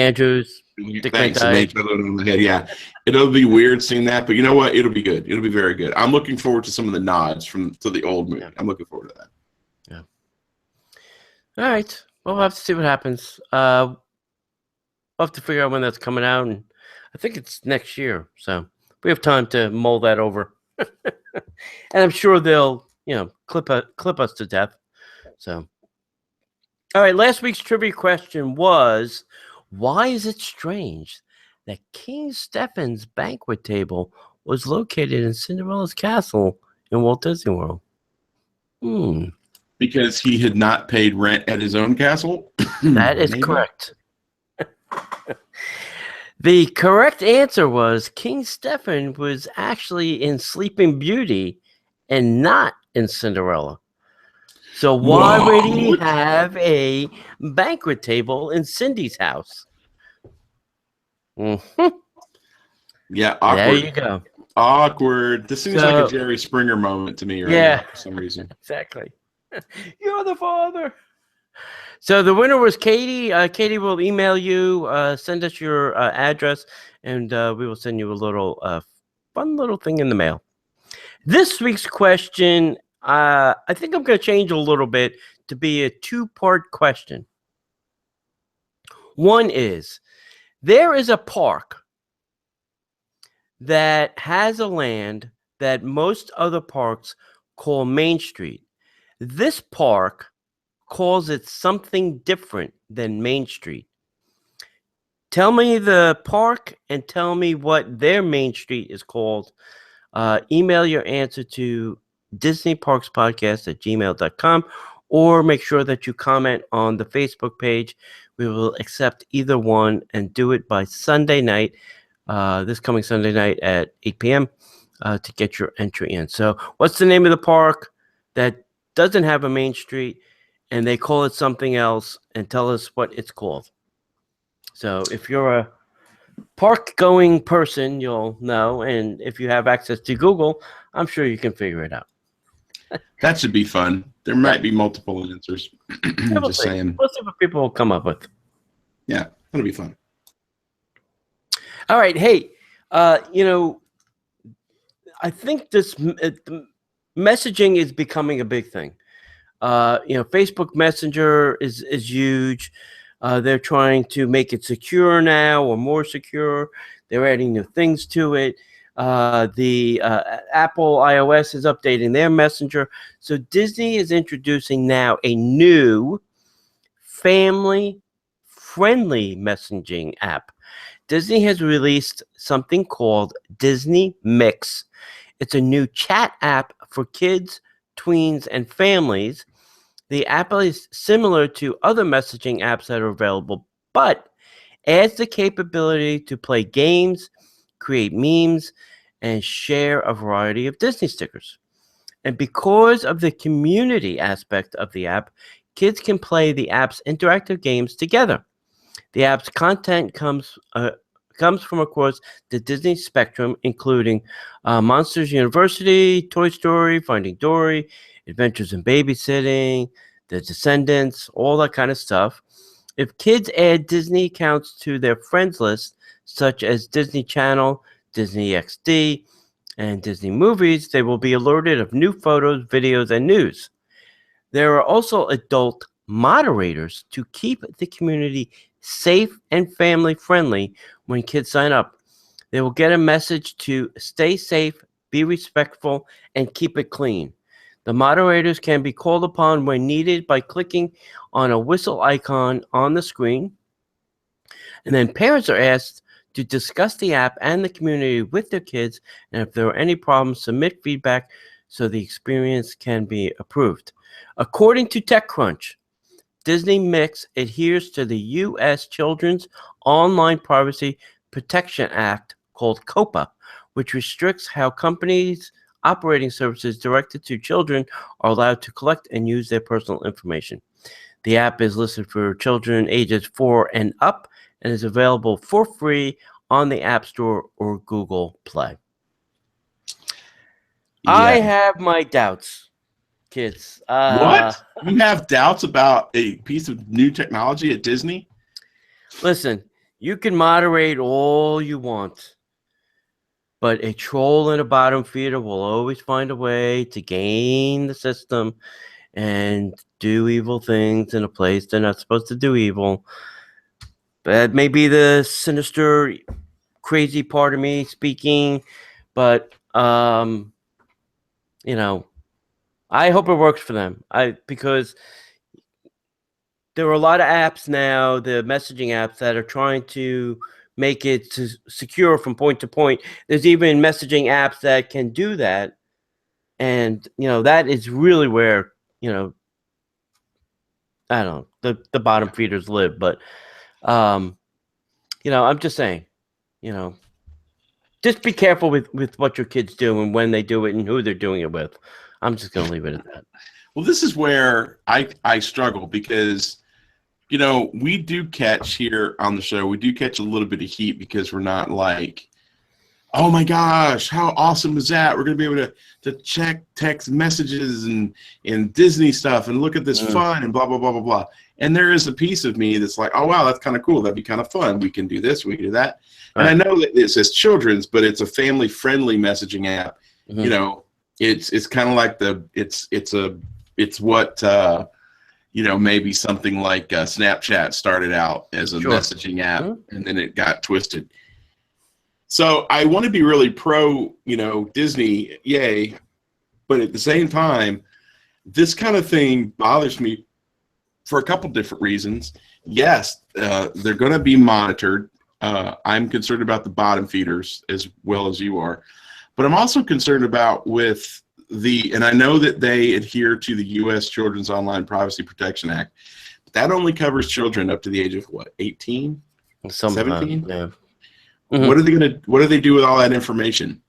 Andrews. Thanks. Yeah, it'll be weird seeing that, but you know what? It'll be good. It'll be very good. I'm looking forward to some of the nods to the old movie. Yeah. I'm looking forward to that. Yeah. All right. Well, we'll have to see what happens. We'll have to figure out when that's coming out, and I think it's next year, so we have time to mull that over. And I'm sure they'll, clip us to death. So, all right. Last week's trivia question was, why is it strange that King Stephen's banquet table was located in Cinderella's castle in Walt Disney World? Because he had not paid rent at his own castle? That is correct. The correct answer was King Stephen was actually in Sleeping Beauty and not in Cinderella. So why would he have a banquet table in Cindy's house? Mm-hmm. Yeah, awkward. There you go. Awkward. This seems like a Jerry Springer moment to me right now for some reason. Exactly. You're the father. So the winner was Katie. Katie will email you, send us your address, and we will send you a little fun little thing in the mail. This week's question, I think I'm going to change a little bit to be a two-part question. One is, there is a park that has a land that most other parks call Main Street. This park calls it something different than Main Street. Tell me the park and tell me what their Main Street is called. Email your answer to DisneyParksPodcast@gmail.com, or make sure that you comment on the Facebook page. We will accept either one and do it by Sunday night, this coming Sunday night at 8 p.m. to get your entry in. So what's the name of the park that doesn't have a main street and they call it something else, and tell us what it's called. So if you're a park going person, you'll know. And if you have access to Google, I'm sure you can figure it out. That should be fun. There might be multiple answers. Just saying. We'll see what people will come up with. Yeah, that'll be fun. All right. Hey, you know, I think this messaging is becoming a big thing. You know, Facebook Messenger is huge. They're trying to make it secure now, or more secure. They're adding new things to it. The Apple iOS is updating their messenger. So Disney is introducing now a new family-friendly messaging app. Disney has released something called Disney Mix. It's a new chat app for kids, tweens, and families. The app is similar to other messaging apps that are available, but adds the capability to play games, create memes, and share a variety of Disney stickers. And because of the community aspect of the app, kids can play the app's interactive games together. The app's content comes from across the Disney spectrum, including Monsters University, Toy Story, Finding Dory, Adventures in Babysitting, The Descendants, all that kind of stuff. If kids add Disney accounts to their friends list, such as Disney Channel, Disney XD, and Disney Movies, they will be alerted of new photos, videos, and news. There are also adult moderators to keep the community safe and family-friendly when kids sign up. They will get a message to stay safe, be respectful, and keep it clean. The moderators can be called upon when needed by clicking on a whistle icon on the screen. And then parents are asked to discuss the app and the community with their kids, and if there are any problems, submit feedback so the experience can be improved. According to TechCrunch, Disney Mix adheres to the U.S. Children's Online Privacy Protection Act, called COPPA, which restricts how companies operating services directed to children are allowed to collect and use their personal information. The app is listed for children ages 4 and up and is available for free on the App Store or Google Play. Yeah. I have my doubts, kids. What? You have doubts about a piece of new technology at Disney? Listen, you can moderate all you want, but a troll and a bottom feeder will always find a way to gain the system and do evil things in a place they're not supposed to do evil. That may be the sinister, crazy part of me speaking, but you know, I hope it works for them. Because there are a lot of apps now, the messaging apps, that are trying to make it secure from point to point. There's even messaging apps that can do that. And, you know, that is really where, you know, I don't know, the bottom feeders live. But, you know, I'm just saying, you know, just be careful with what your kids do and when they do it and who they're doing it with. I'm just going to leave it at that. Well, this is where I struggle because, you know, we do catch here on the show, we do catch a little bit of heat because we're not like, oh my gosh, how awesome is that? We're going to be able to check text messages and Disney stuff and look at this fun and blah, blah, blah, blah, blah. And there is a piece of me that's like, oh, wow, that's kind of cool. That'd be kind of fun. We can do this, we can do that. Right. And I know that it says children's, but it's a family-friendly messaging app. Mm-hmm. You know, it's kind of like it's what, you know, maybe something like Snapchat started out as a messaging app, and then it got twisted. So I want to be really pro, you know, Disney, yay, but at the same time, this kind of thing bothers me for a couple different reasons. Yes, they're going to be monitored. I'm concerned about the bottom feeders as well as you are, but I'm also concerned about and I know that they adhere to the U.S. Children's Online Privacy Protection Act, but that only covers children up to the age of what, 18, 17? Yeah. Mm-hmm. What do they do with all that information?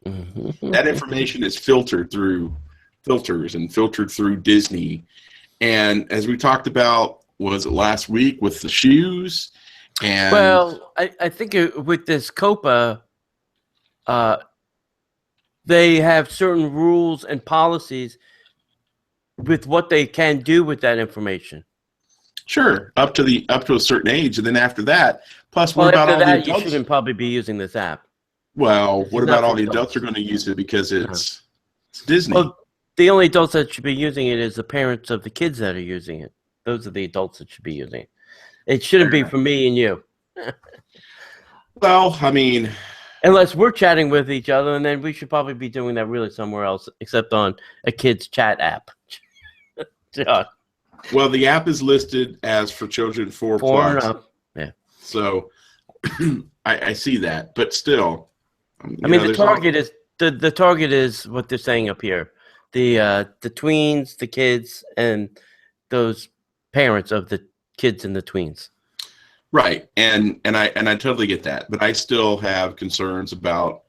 Mm-hmm. That information is filtered through filters and filtered through Disney. And as we talked about, was it last week with the shoes? And Well, I think with this COPA, they have certain rules and policies with what they can do with that information. sure, up to a certain age, and then after that, plus Well, what about after all the that, you adults? shouldn't probably be using this app. Well, This what is about not all for the adults. adults are going to use it because it's Disney? Well, the only adults that should be using it is the parents of the kids that are using it. Those are the adults that should be using it. It shouldn't be for me and you. Well, I mean, Unless we're chatting with each other, and then we should probably be doing that really somewhere else, except on a kid's chat app. Yeah. well, the app is listed as for children 4 4 and plus. up. Yeah. So I see that, but still, I mean, the target is the target is what they're saying up here. The tweens, the kids, and those parents of the kids and the tweens. right, and I totally get that, but I still have concerns about,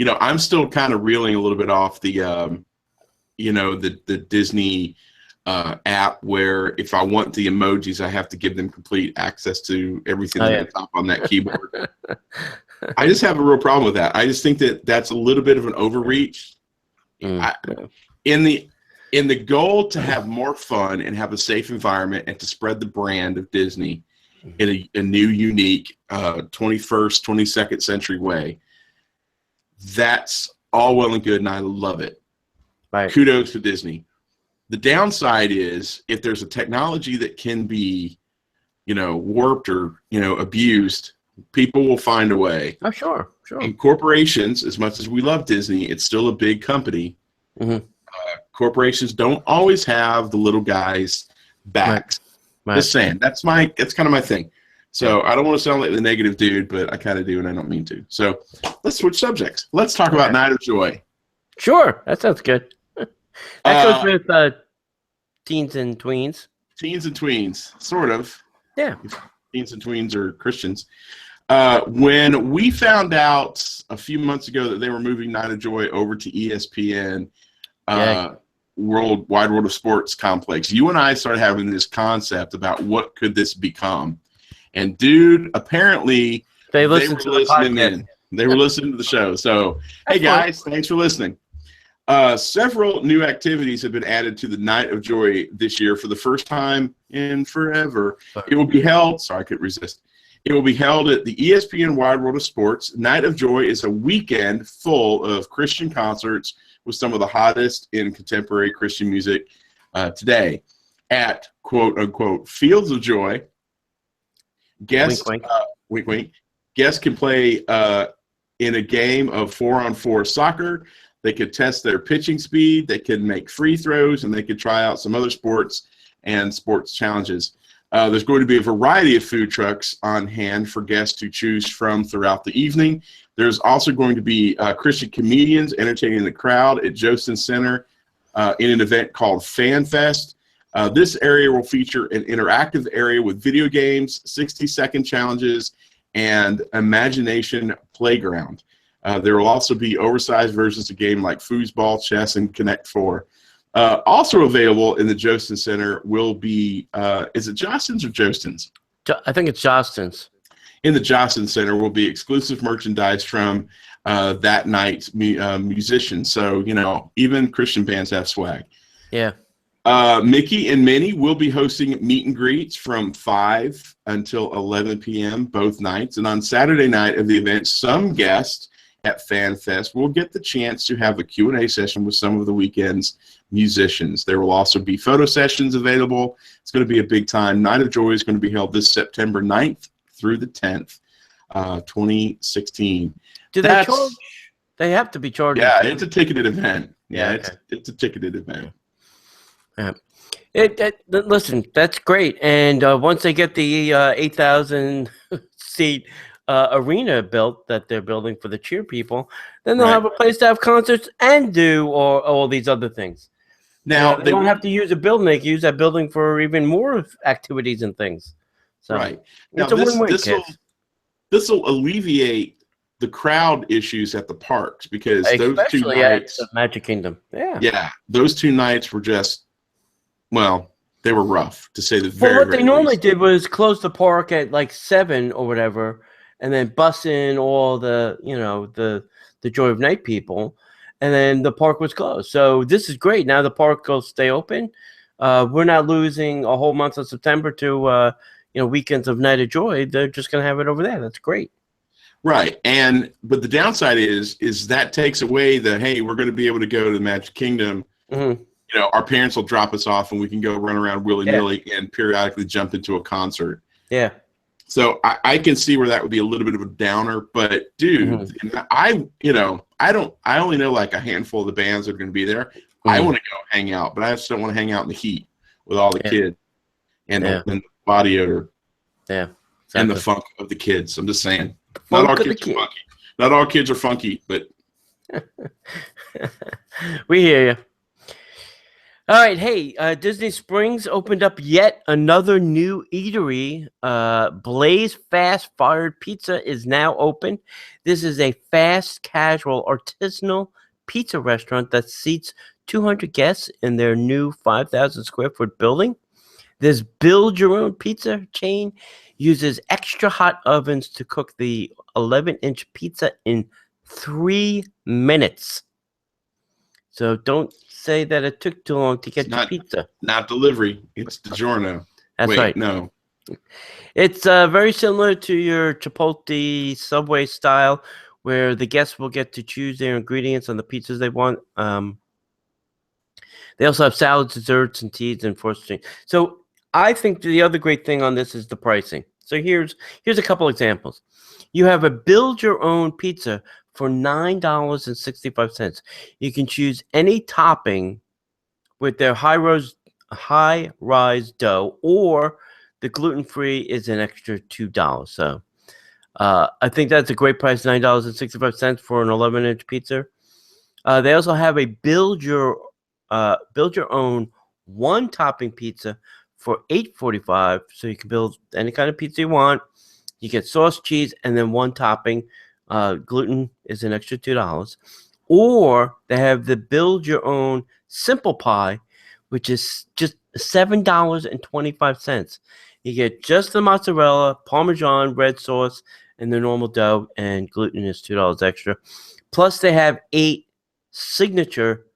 I'm still kind of reeling a little bit off the, the Disney app where if I want the emojis, I have to give them complete access to everything at the top on that keyboard. I just have a real problem with that. I just think that that's a little bit of an overreach. In the goal to have more fun and have a safe environment and to spread the brand of Disney in a new, unique 21st, 22nd century way, that's all well and good, and I love it. Right. Kudos to Disney. The downside is if there's a technology that can be, warped or, abused, people will find a way. Oh, sure. And corporations, as much as we love Disney, it's still a big company. Mm-hmm. Corporations don't always have the little guys' backs. Right. Just saying. That's kind of my thing. So I don't want to sound like the negative dude, but I kind of do, and I don't mean to. So let's switch subjects. Let's talk about Night of Joy. Sure. That sounds good. That goes with teens and tweens. Teens and tweens, sort of. Yeah. Teens and tweens are Christians. When we found out a few months ago that they were moving Night of Joy over to ESPN, Wide World of Sports complex, you and I started having this concept about what could this become. And dude, apparently they were listening in. They were listening to the show. So, hey guys, thanks for listening. Several new activities have been added to the Night of Joy this year for the first time in forever. It will be held. Sorry, I couldn't resist. It will be held at the ESPN Wide World of Sports. Night of Joy is a weekend full of Christian concerts with some of the hottest in contemporary Christian music today. At quote unquote Fields of Joy, guests wink, wink, wink. Guests can play in a game of 4-on-4 soccer. They could test their pitching speed. They could make free throws, and they could try out some other sports and sports challenges. There's going to be a variety of food trucks on hand for guests to choose from throughout the evening. There's also going to be Christian comedians entertaining the crowd at Jostin Center in an event called Fan Fest. This area will feature an interactive area with video games, 60-second challenges, and imagination playground. There will also be oversized versions of games like foosball, chess, and Connect 4. Also available in the Jostin Center will be, is it Jostins or Jostins? I think it's Jostins. In the Jostin Center will be exclusive merchandise from that night's musicians. So, even Christian bands have swag. Yeah. Mickey and Minnie will be hosting meet and greets from 5 until 11 p.m. both nights. And on Saturday night of the event, some guests at Fan Fest will get the chance to have a Q&A session with some of the weekend's musicians. There will also be photo sessions available. It's going to be a big time. Night of Joy is going to be held this September 9th through the 10th, 2016. Do they charge? They have to be charged. Yeah, it's a ticketed event. Yeah, it's a ticketed event. Yeah. Listen, that's great. And once they get the 8,000 seat arena built that they're building for the cheer people, then they'll have a place to have concerts and do all these other things. Now they don't have to use a building; they can use that building for even more activities and things. So now it's a win-win. This will alleviate the crowd issues at the parks, because those 2 Especially at nights, the Magic Kingdom. Yeah. yeah, those 2 nights were just, well, they were rough, to say the Well, very, what they very normally least. did was close the park at like 7 or whatever, and then bus in all the, the Joy of Night people, and then the park was closed. So this is great. Now the park will stay open. We're not losing a whole month of September to weekends of Night of Joy. They're just going to have it over there. That's great. Right. But the downside is that takes away the, hey, we're going to be able to go to the Magic Kingdom. Mm-hmm. Our parents will drop us off and we can go run around willy-nilly and periodically jump into a concert. Yeah. So I can see where that would be a little bit of a downer, but dude, I only know like a handful of the bands that are going to be there. Mm-hmm. I want to go hang out, but I just don't want to hang out in the heat with all the kids and the body odor. Yeah. Exactly. And the funk of the kids. I'm just saying. Not all kids are funky. Not all kids are funky, but we hear you. All right, hey, Disney Springs opened up yet another new eatery. Blaze Fast Fired Pizza is now open. This is a fast, casual, artisanal pizza restaurant that seats 200 guests in their new 5,000 square foot building. This build-your-own pizza chain uses extra hot ovens to cook the 11-inch pizza in 3 minutes. So don't say that it took too long to get your pizza. Not delivery. It's DiGiorno. That's right. No. It's very similar to your Chipotle Subway style, where the guests will get to choose their ingredients on the pizzas they want. They also have salads, desserts, and teas and forced drinks. So I think the other great thing on this is the pricing. So here's a couple examples. You have a build-your-own pizza for $9.65. You can choose any topping with their high-rise dough, or the gluten-free is an extra $2. So I think that's a great price, $9.65 for an 11-inch pizza. They also have a build-your-own one-topping pizza for $8.45. So you can build any kind of pizza you want. You get sauce, cheese, and then one topping. Gluten is an extra $2. Or they have the build your own simple pie, which is just $7.25. You get just the mozzarella, Parmesan, red sauce, and the normal dough, and gluten is $2 extra. Plus, they have 8 signature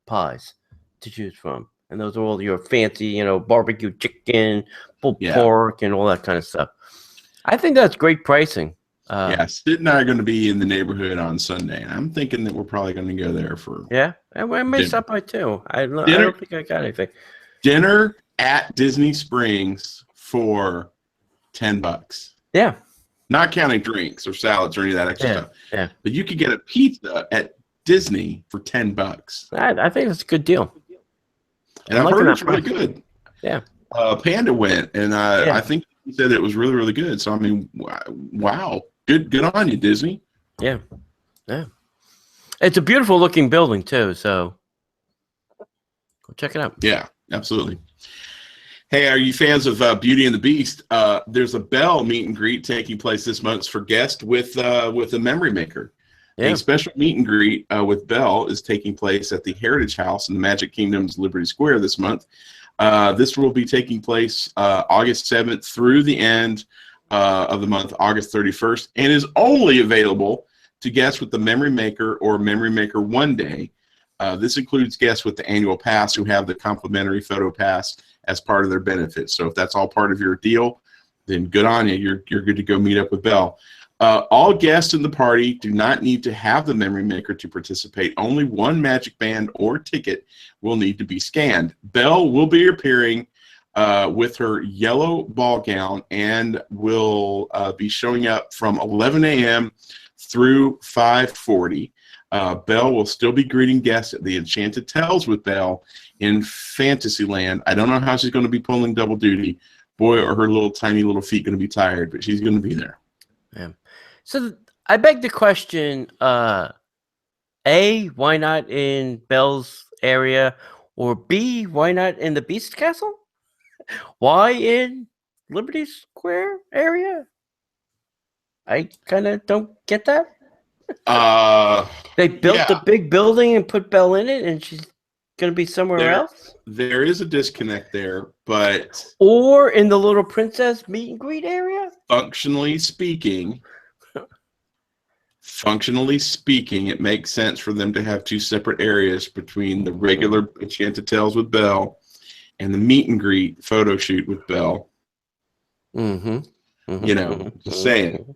pies to choose from. And those are all your fancy, barbecue chicken, pulled pork, and all that kind of stuff. I think that's great pricing. Sid and I are going to be in the neighborhood on Sunday, and I'm thinking that we're probably going to go there for I may stop by too. I don't think I got anything. Dinner at Disney Springs for $10. Yeah, not counting drinks or salads or any of that extra stuff. Yeah, but you could get a pizza at Disney for $10. I think that's a good deal. And I've heard it's really good. Yeah. Panda went, and I think he said it was really, really good. So, I mean, wow. Good on you, Disney. Yeah. It's a beautiful looking building, too. So, go check it out. Yeah, absolutely. Hey, are you fans of Beauty and the Beast? There's a Belle meet and greet taking place this month for guests with a Memory Maker. A special meet and greet with Belle is taking place at the Heritage House in the Magic Kingdom's Liberty Square this month. This will be taking place August 7th through the end of the month, August 31st, and is only available to guests with the Memory Maker or Memory Maker One Day. This includes guests with the annual pass who have the complimentary photo pass as part of their benefits. So if that's all part of your deal, then good on you. You're good to go meet up with Belle. All guests in the party do not need to have the Memory Maker to participate. Only one Magic Band or ticket will need to be scanned. Belle will be appearing with her yellow ball gown and will be showing up from 11 a.m. through 5:40. Belle will still be greeting guests at the Enchanted Tales with Belle in Fantasyland. I don't know how she's going to be pulling double duty. Boy, are her tiny little feet going to be tired, but she's going to be there. Yeah. So I beg the question, A, why not in Belle's area? Or B, why not in the Beast Castle? Why in Liberty Square area? I kind of don't get that. They built the big building and put Belle in it, and she's going to be somewhere else? There is a disconnect there, but... Or in the Little Princess meet and greet area? Functionally speaking, it makes sense for them to have two separate areas between the regular Enchanted Tales with Belle and the meet and greet photo shoot with Belle. Just saying.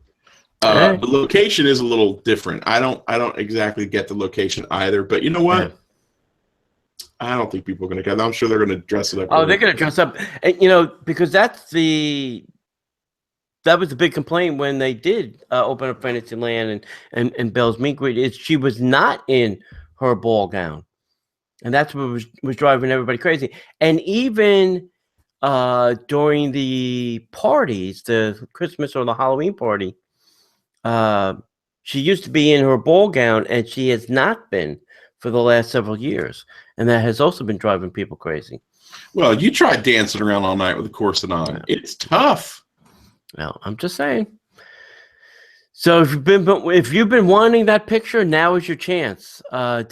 The location is a little different. I don't exactly get the location either, but you know what? Yeah. I don't think people are going to get it. I'm sure they're going to dress it up. Oh, they're going to dress up, and, because that was the big complaint when they did open up Fantasyland and Belle's meet and greet, is she was not in her ball gown, and that's what was driving everybody crazy. And even during the parties, the Christmas or the Halloween party, she used to be in her ball gown, and she has not been for the last several years, and that has also been driving people crazy. Well, you tried dancing around all night with a corset on. It's tough. Well, I'm just saying. So if you've been wanting that picture, now is your chance. August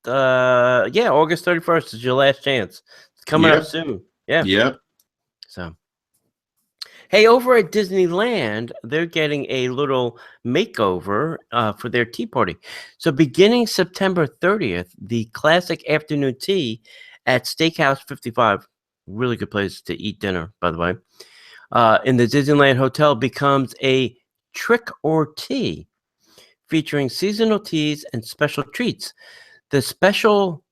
31st is your last chance. It's coming up soon. Yeah. Yep. So, hey, over at Disneyland, they're getting a little makeover for their tea party. So beginning September 30th, the classic afternoon tea at Steakhouse 55, really good place to eat dinner, by the way, in the Disneyland Hotel becomes a trick or tea featuring seasonal teas and special treats. The special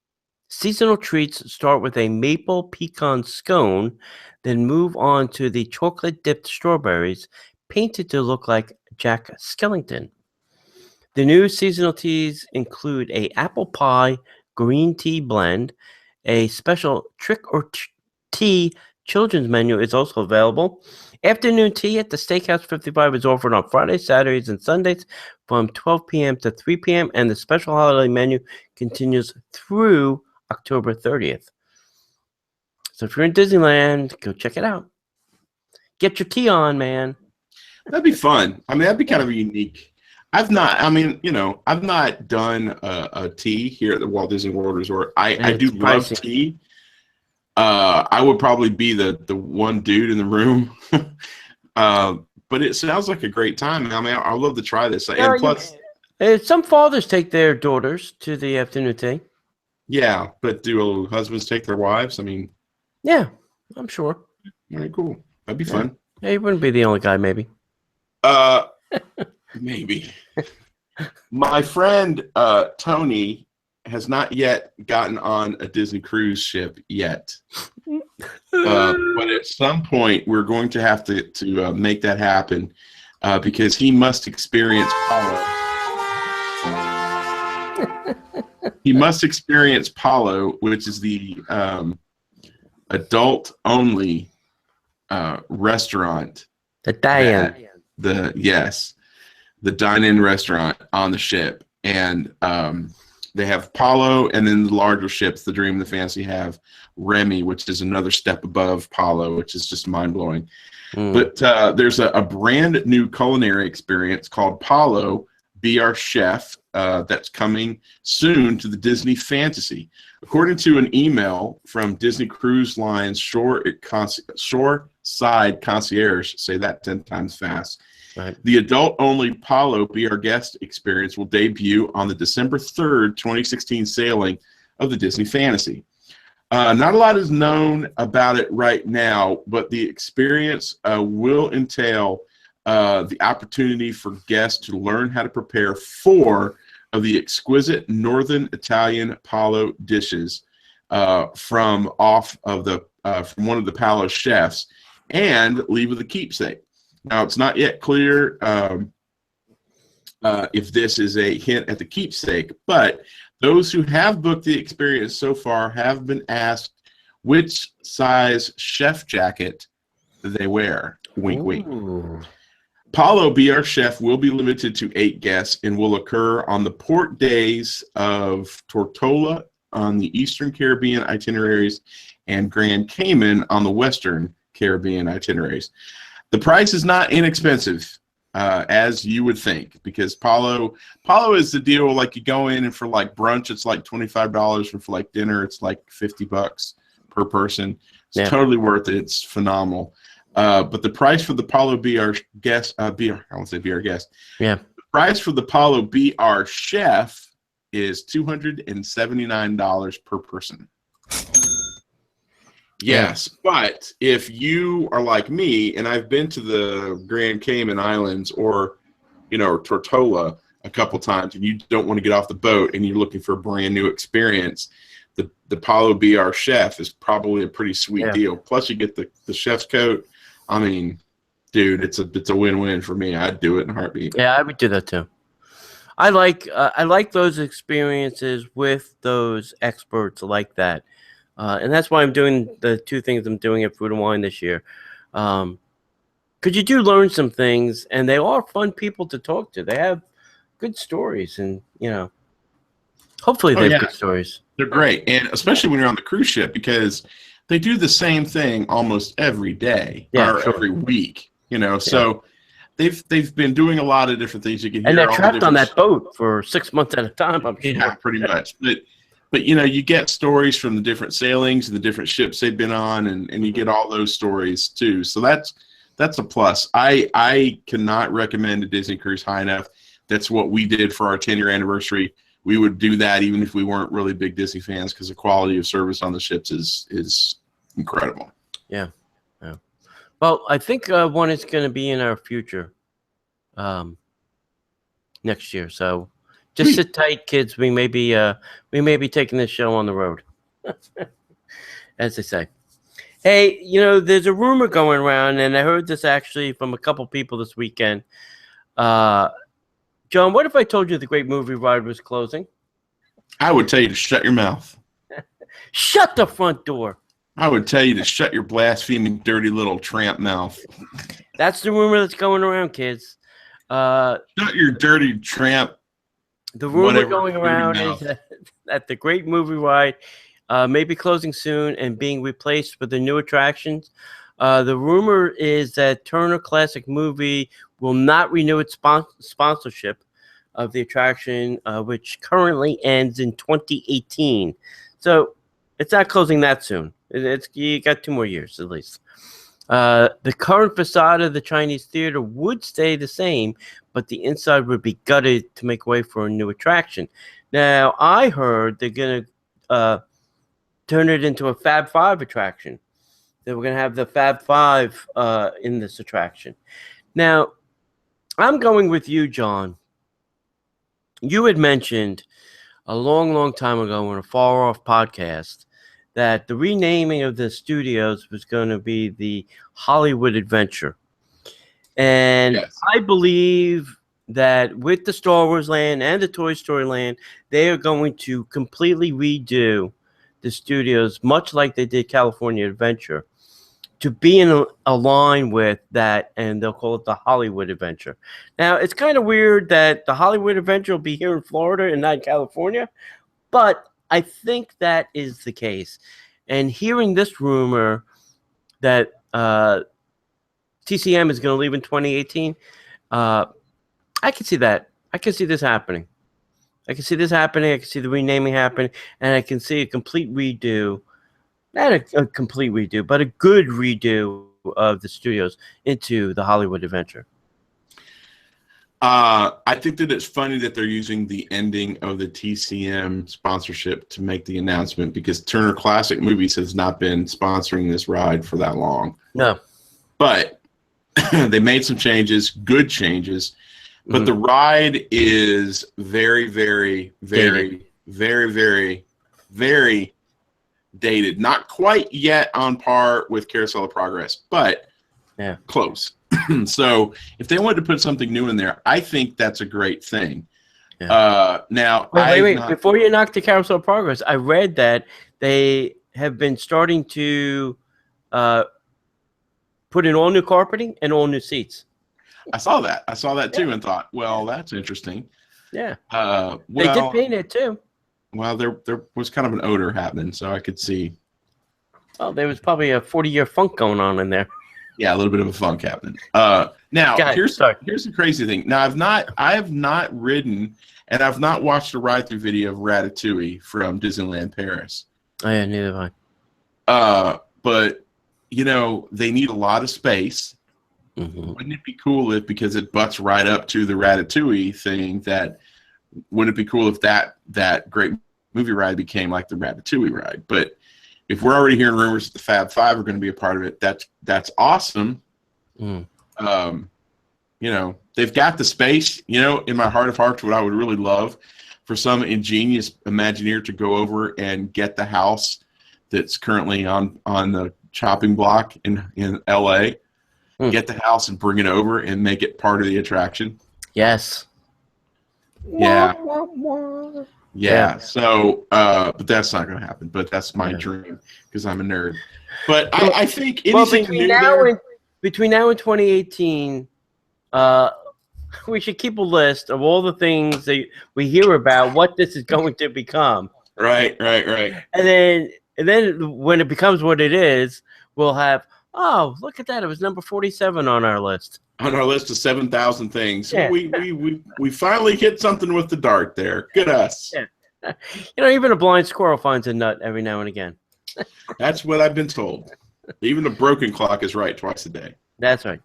seasonal treats start with a maple pecan scone, then move on to the chocolate-dipped strawberries painted to look like Jack Skellington. The new seasonal teas include a apple pie green tea blend. A special trick or tea children's menu is also available. Afternoon tea at the Steakhouse 55 is offered on Fridays, Saturdays, and Sundays from 12 p.m. to 3 p.m., and the special holiday menu continues through October 30th. So if you're in Disneyland, go check it out. Get your tea on, man. That'd be fun. I mean, that'd be kind of unique. I've not done a tea here at the Walt Disney World Resort. I do love tea. I would probably be the one dude in the room. But it sounds like a great time. I mean, I'd love to try this. And plus, some fathers take their daughters to the afternoon tea. Yeah, but do husbands take their wives? I mean, yeah, I'm sure. All right, cool. That'd be fun. Yeah, you wouldn't be the only guy, maybe. Maybe. My friend Tony has not yet gotten on a Disney cruise ship yet. But at some point, we're going to have to make that happen because he must experience Palo. He must experience Palo, which is the adult-only restaurant. The dine-in. The dine-in restaurant on the ship. And they have Palo, and then the larger ships, the Dream and the Fantasy, have Remy, which is another step above Palo, which is just mind-blowing. But there's a brand new culinary experience called Palo, Be Our Chef, that's coming soon to the Disney Fantasy. According to an email from Disney Cruise Line's Shoreside Concierge, say that 10 times fast, right. The adult-only Palo Be Our Guest experience will debut on the December 3rd, 2016 sailing of the Disney Fantasy. Not a lot is known about it right now, but the experience will entail the opportunity for guests to learn how to prepare 4 of the exquisite Northern Italian Palo dishes from one of the Palo chefs, and leave with a keepsake. Now, it's not yet clear if this is a hint at the keepsake, but those who have booked the experience so far have been asked which size chef jacket they wear. Wink, wink. Palo Be Our Chef will be limited to 8 guests and will occur on the port days of Tortola on the Eastern Caribbean itineraries and Grand Cayman on the Western Caribbean itineraries. The price is not inexpensive. as you would think, because Palo is the deal. Like, you go in and for like brunch, it's like $25, and for like dinner, it's like $50 per person. It's totally worth it. It's phenomenal. But the price for the Palo Be Our Guest, I won't say Be Our Guest. Yeah. The price for the Palo Be Our Chef is $279 per person. Yes, but if you are like me, and I've been to the Grand Cayman Islands or Tortola a couple times, and you don't want to get off the boat and you're looking for a brand new experience, the Palo Be Our Chef is probably a pretty sweet deal. Plus, you get the chef's coat. I mean, dude, it's a win-win for me. I'd do it in a heartbeat. Yeah, I would do that too. I like those experiences with those experts like that. And that's why I'm doing the two things I'm doing at Food and Wine this year. Because you do learn some things, and they are fun people to talk to. They have good stories, and, hopefully they have good stories. They're great, and especially when you're on the cruise ship, because they do the same thing almost every day or every week, So they've been doing a lot of different things. You can hear, and they're trapped on that boat for 6 months at a time, I'm sure. Yeah, pretty much. But you get stories from the different sailings and the different ships they've been on, and you get all those stories too. So that's a plus. I cannot recommend a Disney cruise high enough. That's what we did for our 10-year anniversary. We would do that even if we weren't really big Disney fans, because the quality of service on the ships is incredible. Yeah. Well, I think one is going to be in our future next year. So just sit tight, kids. We may be taking this show on the road, as they say. Hey, there's a rumor going around, and I heard this actually from a couple people this weekend. John, what if I told you the Great Movie Ride was closing? I would tell you to shut your mouth. Shut the front door. I would tell you to shut your blaspheming, dirty little tramp mouth. That's the rumor that's going around, kids. Shut your dirty tramp. The rumor going around is that the Great Movie Ride may be closing soon and being replaced with the new attractions. The rumor is that Turner Classic Movie will not renew its sponsorship of the attraction, which currently ends in 2018. So it's not closing that soon. You got 2 more years at least. The current facade of the Chinese theater would stay the same, but the inside would be gutted to make way for a new attraction. Now, I heard they're going to turn it into a Fab 5 attraction. That we're going to have the Fab 5 in this attraction. Now, I'm going with you, John. You had mentioned a long, long time ago in a far-off podcast that the renaming of the studios was going to be the Hollywood Adventure. And yes, I believe that with the Star Wars Land and the Toy Story Land, they are going to completely redo the studios, much like they did California Adventure, to be in a line with that, and they'll call it the Hollywood Adventure. Now, it's kind of weird that the Hollywood Adventure will be here in Florida and not in California, but I think that is the case. And hearing this rumor that TCM is going to leave in 2018, I can see that. I can see this happening. I can see this happening. I can see the renaming happening, and I can see a complete redo. Not a complete redo, but a good redo of the studios into the Hollywood Adventure. I think that it's funny that they're using the ending of the TCM sponsorship to make the announcement, because Turner Classic Movies has not been sponsoring this ride for that long. No. But they made some changes, good changes, but the ride is very, very, very, very, very, very dated. Not quite yet on par with Carousel of Progress, but close. So if they wanted to put something new in there, I think that's a great thing. Now, wait. Before you knock the Carousel of Progress, I read that they have been starting to put in all new carpeting and all new seats. I saw that too, and thought, well, that's interesting. Yeah. They did paint it too. Well, there was kind of an odor happening, so I could see. Oh, there was probably a 40-year funk going on in there. Yeah, a little bit of a funk happening. Now, Now, God, here's sorry. the crazy thing. Now, I have not ridden, and I've not watched a ride-through video of Ratatouille from Disneyland Paris. Oh, yeah, neither have I. But they need a lot of space. Mm-hmm. Wouldn't it be cool if, because it butts right up to the Ratatouille thing, wouldn't it be cool if that great movie ride became like the Ratatouille ride? But if we're already hearing rumors that the Fab Five are going to be a part of it, that's awesome. Mm. They've got the space. In my heart of hearts, what I would really love for some ingenious Imagineer to go over and get the house that's currently on the chopping block in LA, get the house and bring it over and make it part of the attraction. Yes. Yeah. Yeah. So, but that's not going to happen. But that's my dream because I'm a nerd. But I think anything between now and 2018, we should keep a list of all the things that we hear about what this is going to become. Right. And then when it becomes what it is, we'll have, oh, look at that. It was number 47 on our list. On our list of 7,000 things. Yeah. We finally hit something with the dart there. Good us. Yeah. Even a blind squirrel finds a nut every now and again. That's what I've been told. Even a broken clock is right twice a day. That's right.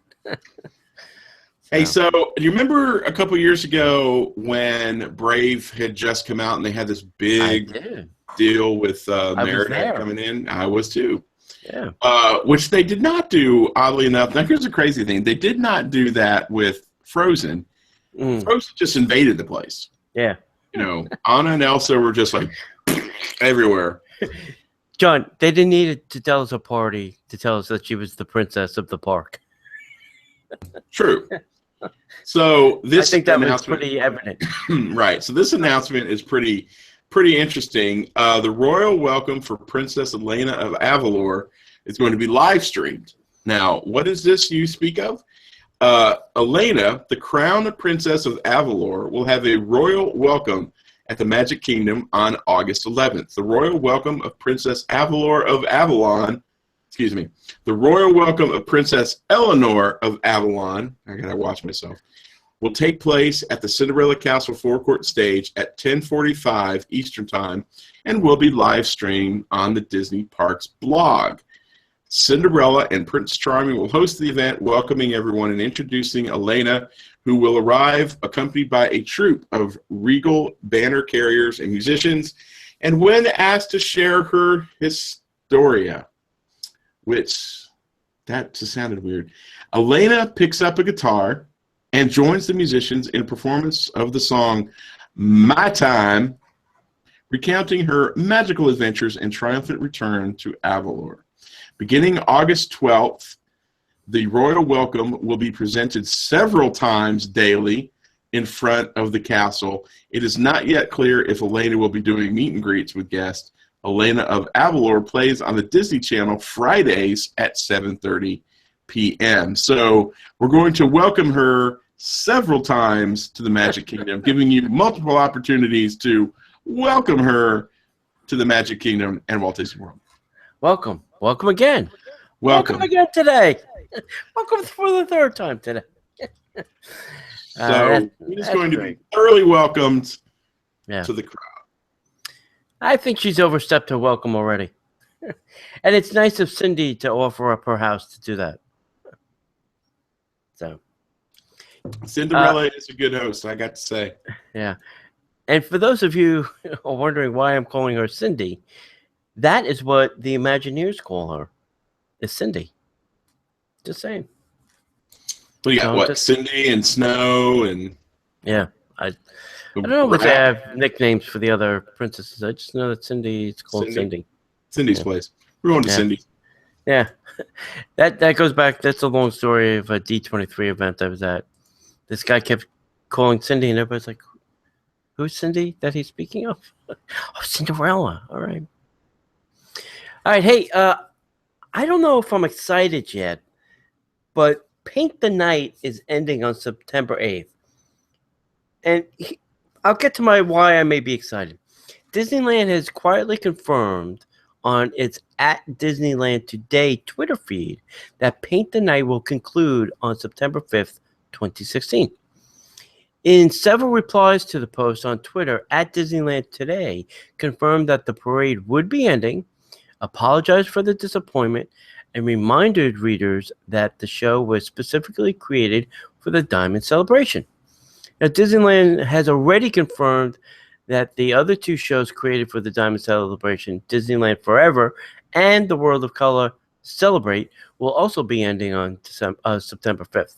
Hey, so do you remember a couple years ago when Brave had just come out and they had this big deal with Merida coming in? I was too. Yeah. Which they did not do, oddly enough. Now, here's the crazy thing. They did not do that with Frozen. Frozen just invaded the place. Yeah. Anna and Elsa were just like everywhere. John, they didn't need to tell us a party to tell us that she was the princess of the park. True. So this, I think that was pretty evident. Right. So this announcement is pretty interesting. The royal welcome for Princess Elena of Avalor is going to be live streamed. Now, what is this you speak of? Elena, the crowned princess of Avalor, will have a royal welcome at the Magic Kingdom on August 11th. The royal welcome of Princess Avalor of Avalon, the royal welcome of Princess Eleanor of Avalon, I gotta watch myself, will take place at the Cinderella Castle forecourt stage at 10:45 Eastern Time and will be live streamed on the Disney Parks blog. Cinderella and Prince Charming will host the event, welcoming everyone and introducing Elena, who will arrive accompanied by a troupe of regal banner carriers and musicians. And when asked to share her historia, which that just sounded weird, Elena picks up a guitar and joins the musicians in a performance of the song My Time, recounting her magical adventures and triumphant return to Avalor. Beginning August 12th, the royal welcome will be presented several times daily in front of the castle. It is not yet clear if Elena will be doing meet and greets with guests. Elena of Avalor plays on the Disney Channel Fridays at 7:30 p.m. So we're going to welcome her several times to the Magic Kingdom, giving you multiple opportunities to welcome her to the Magic Kingdom and Walt Disney World. Welcome. Welcome again. Welcome again today. Welcome for the third time today. So he's going to be thoroughly welcomed to the crowd. I think she's overstepped her welcome already. And it's nice of Cindy to offer up her house to do that. So Cinderella is a good host, I got to say. Yeah. And for those of you who are wondering why I'm calling her Cindy, that is what the Imagineers call her, is Cindy. Just saying. Well, you got Cindy and Snow and... Yeah. I don't know if they have nicknames for the other princesses. I just know that Cindy is called Cindy. Cindy's place. We're going to Cindy. Yeah. That goes back. That's a long story of a D23 event I was at. This guy kept calling Cindy, and everybody's like, who's Cindy that he's speaking of? Oh, Cinderella. All right. All right. Hey, I don't know if I'm excited yet, but Paint the Night is ending on September 8th. And I'll get to why I may be excited. Disneyland has quietly confirmed on its at Disneyland Today Twitter feed that Paint the Night will conclude on September 5th, 2016. In several replies to the post on Twitter, at Disneyland Today confirmed that the parade would be ending, apologized for the disappointment, and reminded readers that the show was specifically created for the Diamond Celebration. Now, Disneyland has already confirmed that the other two shows created for the Diamond Celebration, Disneyland Forever and the World of Color Celebrate, will also be ending on September 5th.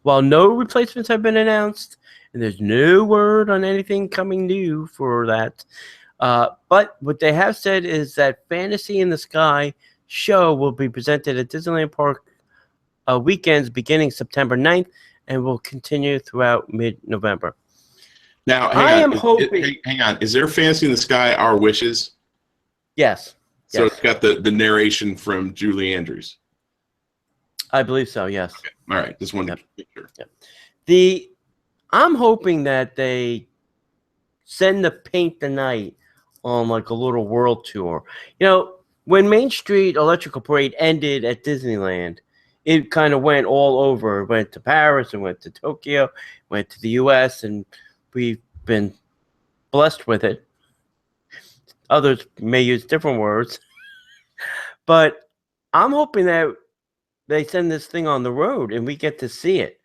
While no replacements have been announced, and there's no word on anything coming new for that, but what they have said is that Fantasy in the Sky show will be presented at Disneyland Park weekends beginning September 9th and will continue throughout mid-November. Now, hang on. Is there Fantasy in the Sky, Our Wishes? Yes. So It's got the narration from Julie Andrews. I believe so, yes. Okay. All right. Just wanted to make sure. Yep. I'm hoping that they send the Paint the Night on like a little world tour. You know, when Main Street Electrical Parade ended at Disneyland, it kind of went all over. It went to Paris, and went to Tokyo, went to the U.S., and we've been blessed with it. Others may use different words. But I'm hoping that they send this thing on the road and we get to see it.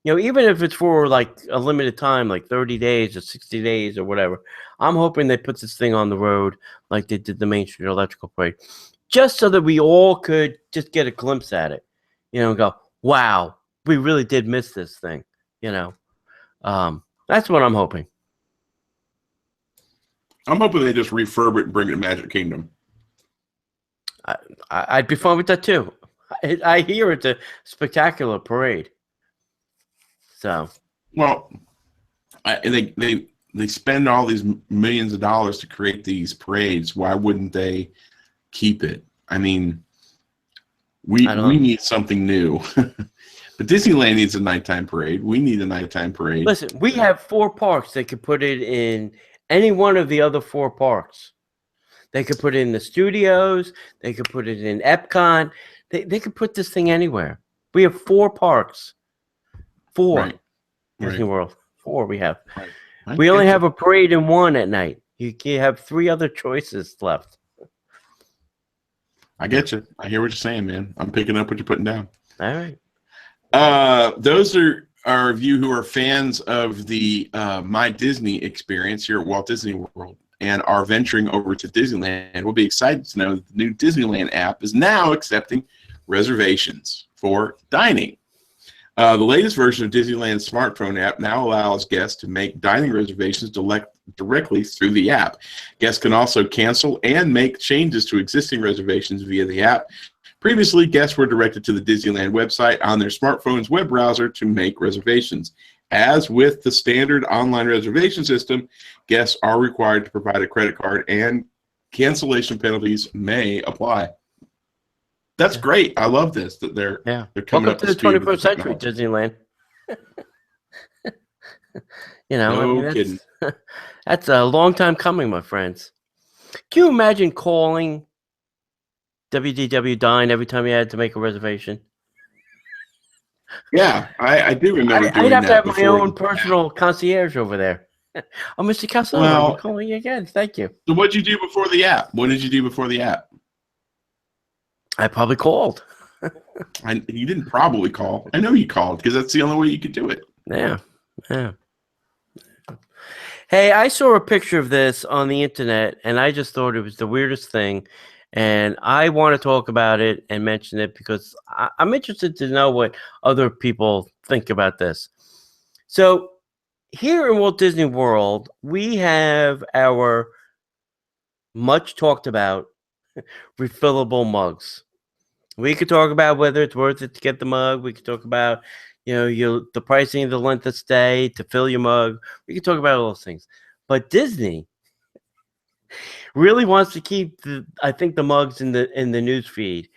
You know, even if it's for like a limited time, like 30 days or 60 days or whatever, I'm hoping they put this thing on the road like they did the Main Street Electrical Parade, just so that we all could just get a glimpse at it, you know, and go, wow, we really did miss this thing, you know. That's what I'm hoping. I'm hoping they just refurb it and bring it to Magic Kingdom. I'd be fine with that too. I hear it's a spectacular parade. So, well, they spend all these millions of dollars to create these parades. Why wouldn't they keep it? I mean, we need something new. But Disneyland needs a nighttime parade. We need a nighttime parade. Listen, we have 4 parks. They could put it in any one of the other 4 parks. They could put it in the studios. They could put it in Epcot. They could put this thing anywhere. We have 4 parks. 4. Right. Disney World. 4 we have. Right. We only have a parade in 1 at night. You have 3 other choices left. I get you. I hear what you're saying, man. I'm picking up what you're putting down. All right. Those are of you who are fans of the My Disney experience here at Walt Disney World and are venturing over to Disneyland will be excited to know that the new Disneyland app is now accepting reservations for dining. The latest version of Disneyland's smartphone app now allows guests to make dining reservations directly through the app. Guests can also cancel and make changes to existing reservations via the app. Previously, guests were directed to the Disneyland website on their smartphone's web browser to make reservations. As with the standard online reservation system, guests are required to provide a credit card and cancellation penalties may apply. That's great. I love this, that they're coming Welcome to the 21st century, Disneyland. You know, no kidding. That's a long time coming, my friends. Can you imagine calling WDW Dine every time you had to make a reservation? Yeah, I do remember doing that. I'd have to have my own personal concierge over there. Oh, Mr. Costello, I'm calling you again. Thank you. So what did you do before the app? What did you do before the app? I probably called. You didn't probably call. I know you called because that's the only way you could do it. Yeah. Hey, I saw a picture of this on the internet, and I just thought it was the weirdest thing. And I want to talk about it and mention it because I'm interested to know what other people think about this. So here in Walt Disney World, we have our much talked about refillable mugs. We could talk about whether it's worth it to get the mug. We could talk about, the pricing, the length of stay to fill your mug. We could talk about all those things. But Disney really wants to keep the mugs in the news feed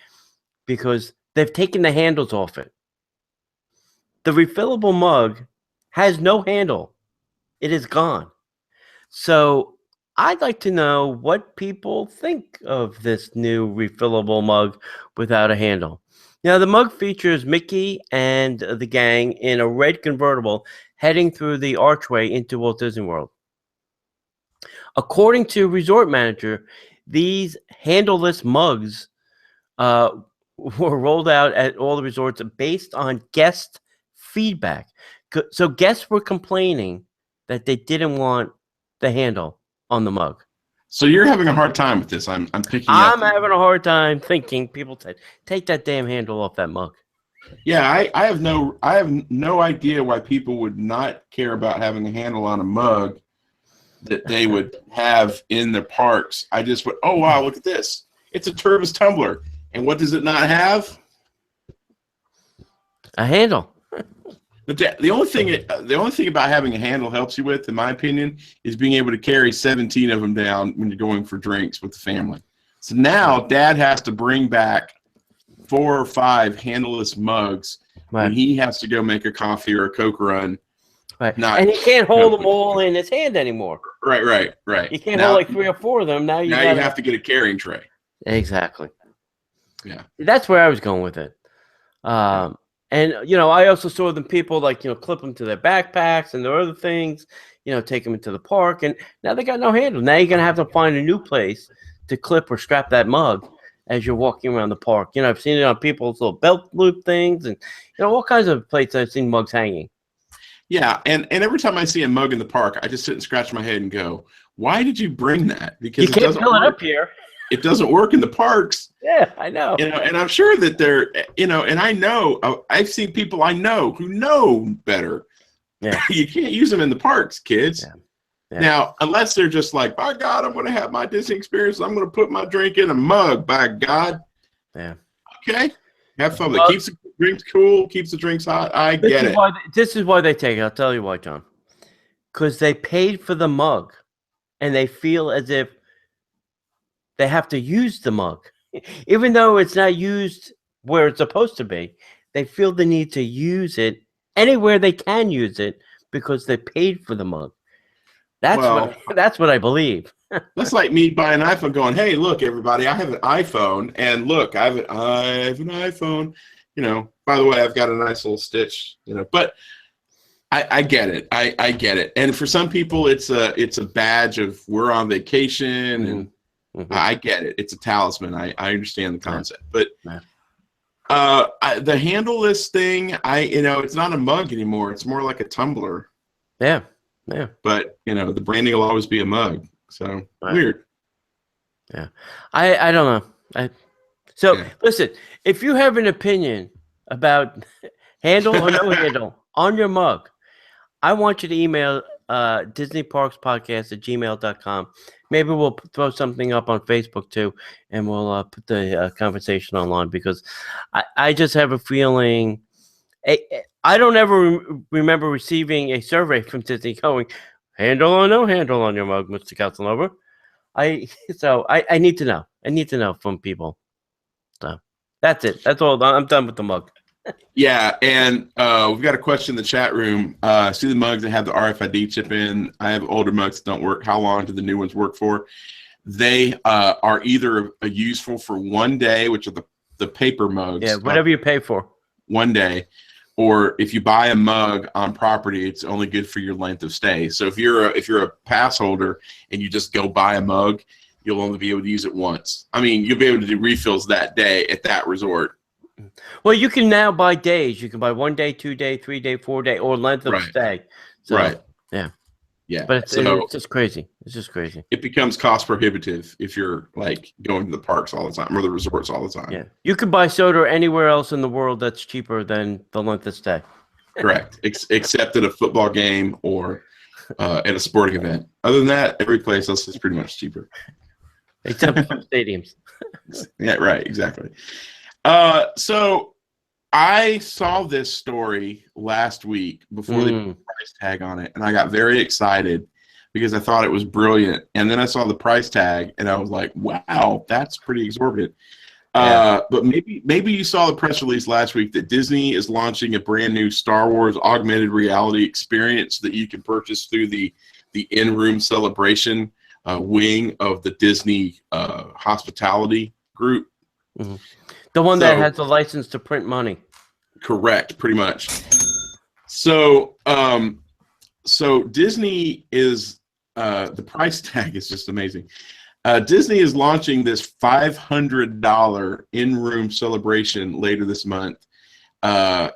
because they've taken the handles off it. The refillable mug has no handle. It is gone. So I'd like to know what people think of this new refillable mug without a handle. Now, the mug features Mickey and the gang in a red convertible heading through the archway into Walt Disney World. According to resort manager, these handleless mugs were rolled out at all the resorts based on guest feedback. So guests were complaining that they didn't want the handle on the mug. So you're having a hard time with this. I'm picking I'm up. having a hard time thinking people said, take that damn handle off that mug. Yeah, I have no idea why people would not care about having a handle on a mug that they would have in the parks. I just went, oh wow, look at this. It's a Turvis tumbler. And what does it not have? A handle. But the only thing about having a handle helps you with, in my opinion, is being able to carry 17 of them down when you're going for drinks with the family. So now Dad has to bring back 4 or 5 handleless mugs when he has to go make a coffee or a Coke run. Right. And he can't hold them all in his hand anymore. Right. You can't hold like 3 or 4 of them. Now you have to get a carrying tray. Exactly. Yeah. That's where I was going with it. And, I also saw them people clip them to their backpacks and their other things, take them into the park. And now they got no handle. Now you're going to have to find a new place to clip or strap that mug as you're walking around the park. I've seen it on people's little belt loop things and, all kinds of places I've seen mugs hanging. Yeah. And every time I see a mug in the park, I just sit and scratch my head and go, why did you bring that? Because you can't fill it up here. It doesn't work in the parks. Yeah, I know. And I'm sure that they're, and I know, I've seen people I know who know better. Yeah. You can't use them in the parks, kids. Yeah. Now, unless they're just like, by God, I'm going to have my Disney experience. I'm going to put my drink in a mug, by God. Yeah. Okay. Have fun. It keeps the drinks cool, keeps the drinks hot. I get it. This is why they take it. I'll tell you why, John. Because they paid for the mug and they feel as if they have to use the mug. Even though it's not used where it's supposed to be, they feel the need to use it anywhere they can use it because they paid for the mug. That's what I believe. That's like me buying an iPhone going, hey, look, everybody, I have an iPhone. And look, I have an iPhone. By the way, I've got a nice little stitch, but I get it. I get it. And for some people, it's a badge of we're on vacation and I get it. It's a talisman. I understand the concept, but the handleless thing, it's not a mug anymore. It's more like a tumbler. Yeah. But the branding will always be a mug. So weird. Yeah, I don't know. Listen, if you have an opinion about handle or no handle on your mug, I want you to email DisneyParksPodcast@gmail.com. Maybe we'll throw something up on Facebook too, and we'll put the conversation online because I just have a feeling. I don't ever remember receiving a survey from Disney going, handle or no handle on your mug, Mr. Casanova. I need to know. I need to know from people. So that's it. That's all. I'm done with the mug. Yeah, and we've got a question in the chat room. See the mugs that have the RFID chip in. I have older mugs that don't work. How long do the new ones work for? They are either useful for 1 day, which are the paper mugs. Yeah, whatever you pay for. 1 day. Or if you buy a mug on property, it's only good for your length of stay. So if you're a pass holder and you just go buy a mug, you'll only be able to use it once. I mean, you'll be able to do refills that day at that resort. Well, you can now buy days. You can buy 1 day, 2 day, 3 day, 4 day, or length of stay. So, right. Yeah. But it's just crazy. It's just crazy. It becomes cost prohibitive if you're like going to the parks all the time or the resorts all the time. Yeah. You could buy soda anywhere else in the world that's cheaper than the length of stay. Correct. Except at a football game or at a sporting event. Other than that, every place else is pretty much cheaper. Except for stadiums. Yeah, right. Exactly. So I saw this story last week before they put the price tag on it, and I got very excited because I thought it was brilliant. And then I saw the price tag, and I was like, "Wow, that's pretty exorbitant." But maybe you saw the press release last week that Disney is launching a brand new Star Wars augmented reality experience that you can purchase through the in-room celebration wing of the Disney hospitality group. Mm-hmm. The one that has the license to print money. Correct, pretty much. So, so Disney is the price tag is just amazing. Disney is launching this $500 in-room celebration later this month,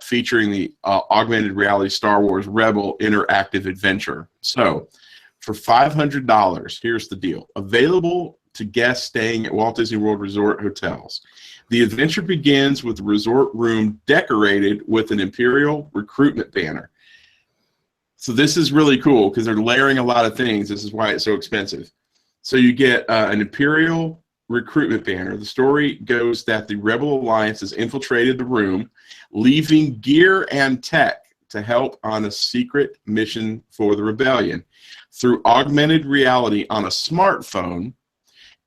featuring the augmented reality Star Wars Rebel interactive adventure. So, for $500, here's the deal: available to guests staying at Walt Disney World Resort hotels. The adventure begins with the resort room decorated with an Imperial recruitment banner. So this is really cool because they're layering a lot of things. This is why it's so expensive. So you get an Imperial recruitment banner. The story goes that the Rebel Alliance has infiltrated the room, leaving gear and tech to help on a secret mission for the rebellion. Through augmented reality on a smartphone,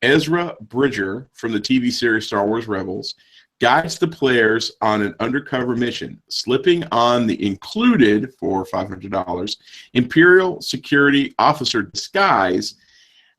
Ezra Bridger from the TV series Star Wars Rebels guides the players on an undercover mission, slipping on the included, for $500, Imperial security officer disguise.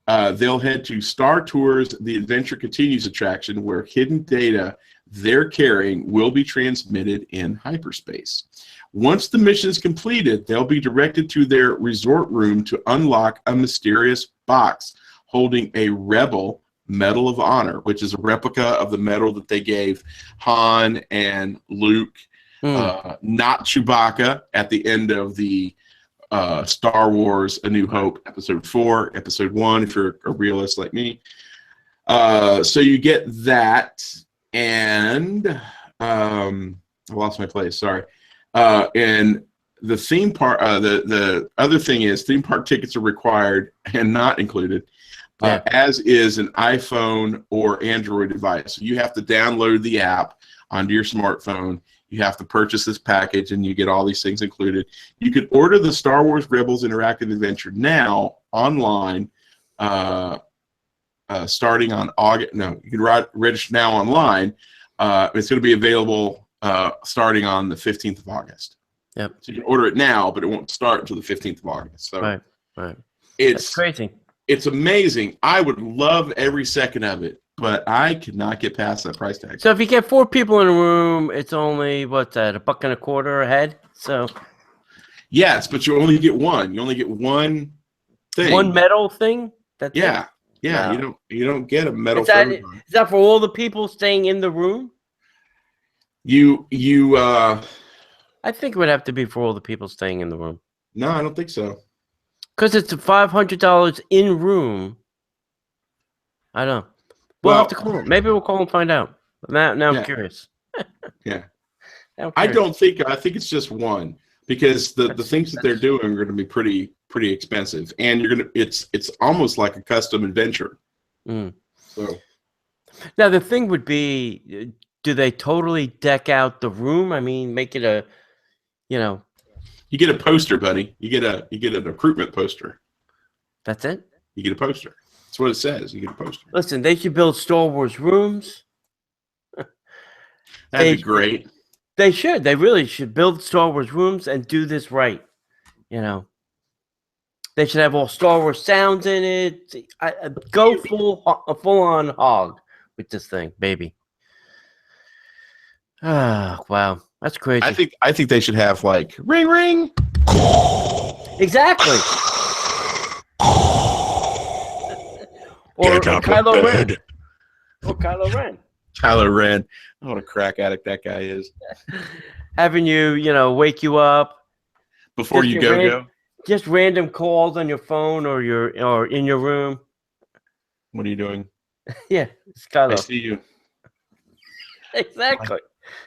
They'll head to Star Tours The Adventure Continues attraction, where hidden data they're carrying will be transmitted in hyperspace. Once the mission is completed, they'll be directed to their resort room to unlock a mysterious box holding a Rebel Medal of Honor, which is a replica of the medal that they gave Han and Luke, not Chewbacca, at the end of the Star Wars A New Hope, Episode 4, Episode 1, if you're a realist like me. So you get that, and I lost my place, sorry. And the theme park, the other thing is theme park tickets are required and not included. As is an iPhone or Android device. So you have to download the app onto your smartphone. You have to purchase this package, and you get all these things included. You could order the Star Wars Rebels Interactive Adventure now online, starting on August. No, you can register now online. It's going to be available starting on the 15th of August. Yep. So you can order it now, but it won't start until the 15th of August. So right. It's crazy. It's amazing. I would love every second of it, but I could not get past that price tag. So if you get 4 people in a room, it's only, what's that, $1.25 a head? So yes, but you only get one. You only get one thing. One metal thing? That's it? Yeah. Wow. You don't get a metal thing. Is that for all the people staying in the room? I think it would have to be for all the people staying in the room. No, I don't think so. Because it's $500 in room. I don't know. We'll have to call. Maybe we'll call and find out. Now I'm curious. Yeah. I think it's just one, because the things that they're doing are going to be pretty expensive, and it's almost like a custom adventure. So now the thing would be, do they totally deck out the room? I mean, make it a, You get a poster, buddy. You get a recruitment poster. That's it? You get a poster. That's what it says. You get a poster. Listen, they should build Star Wars rooms. That'd be great. They should. They really should build Star Wars rooms and do this right. They should have all Star Wars sounds in it. Go full on hog with this thing, baby. Oh, wow. That's crazy. I think they should have, like, ring ring. Exactly. Or Kylo Ren. Or Kylo Ren. Kylo Ren. Oh, what a crack addict that guy is. Having you, wake you up before you go. Just random calls on your phone or in your room. What are you doing? Yeah, it's Kylo. I see you. Exactly.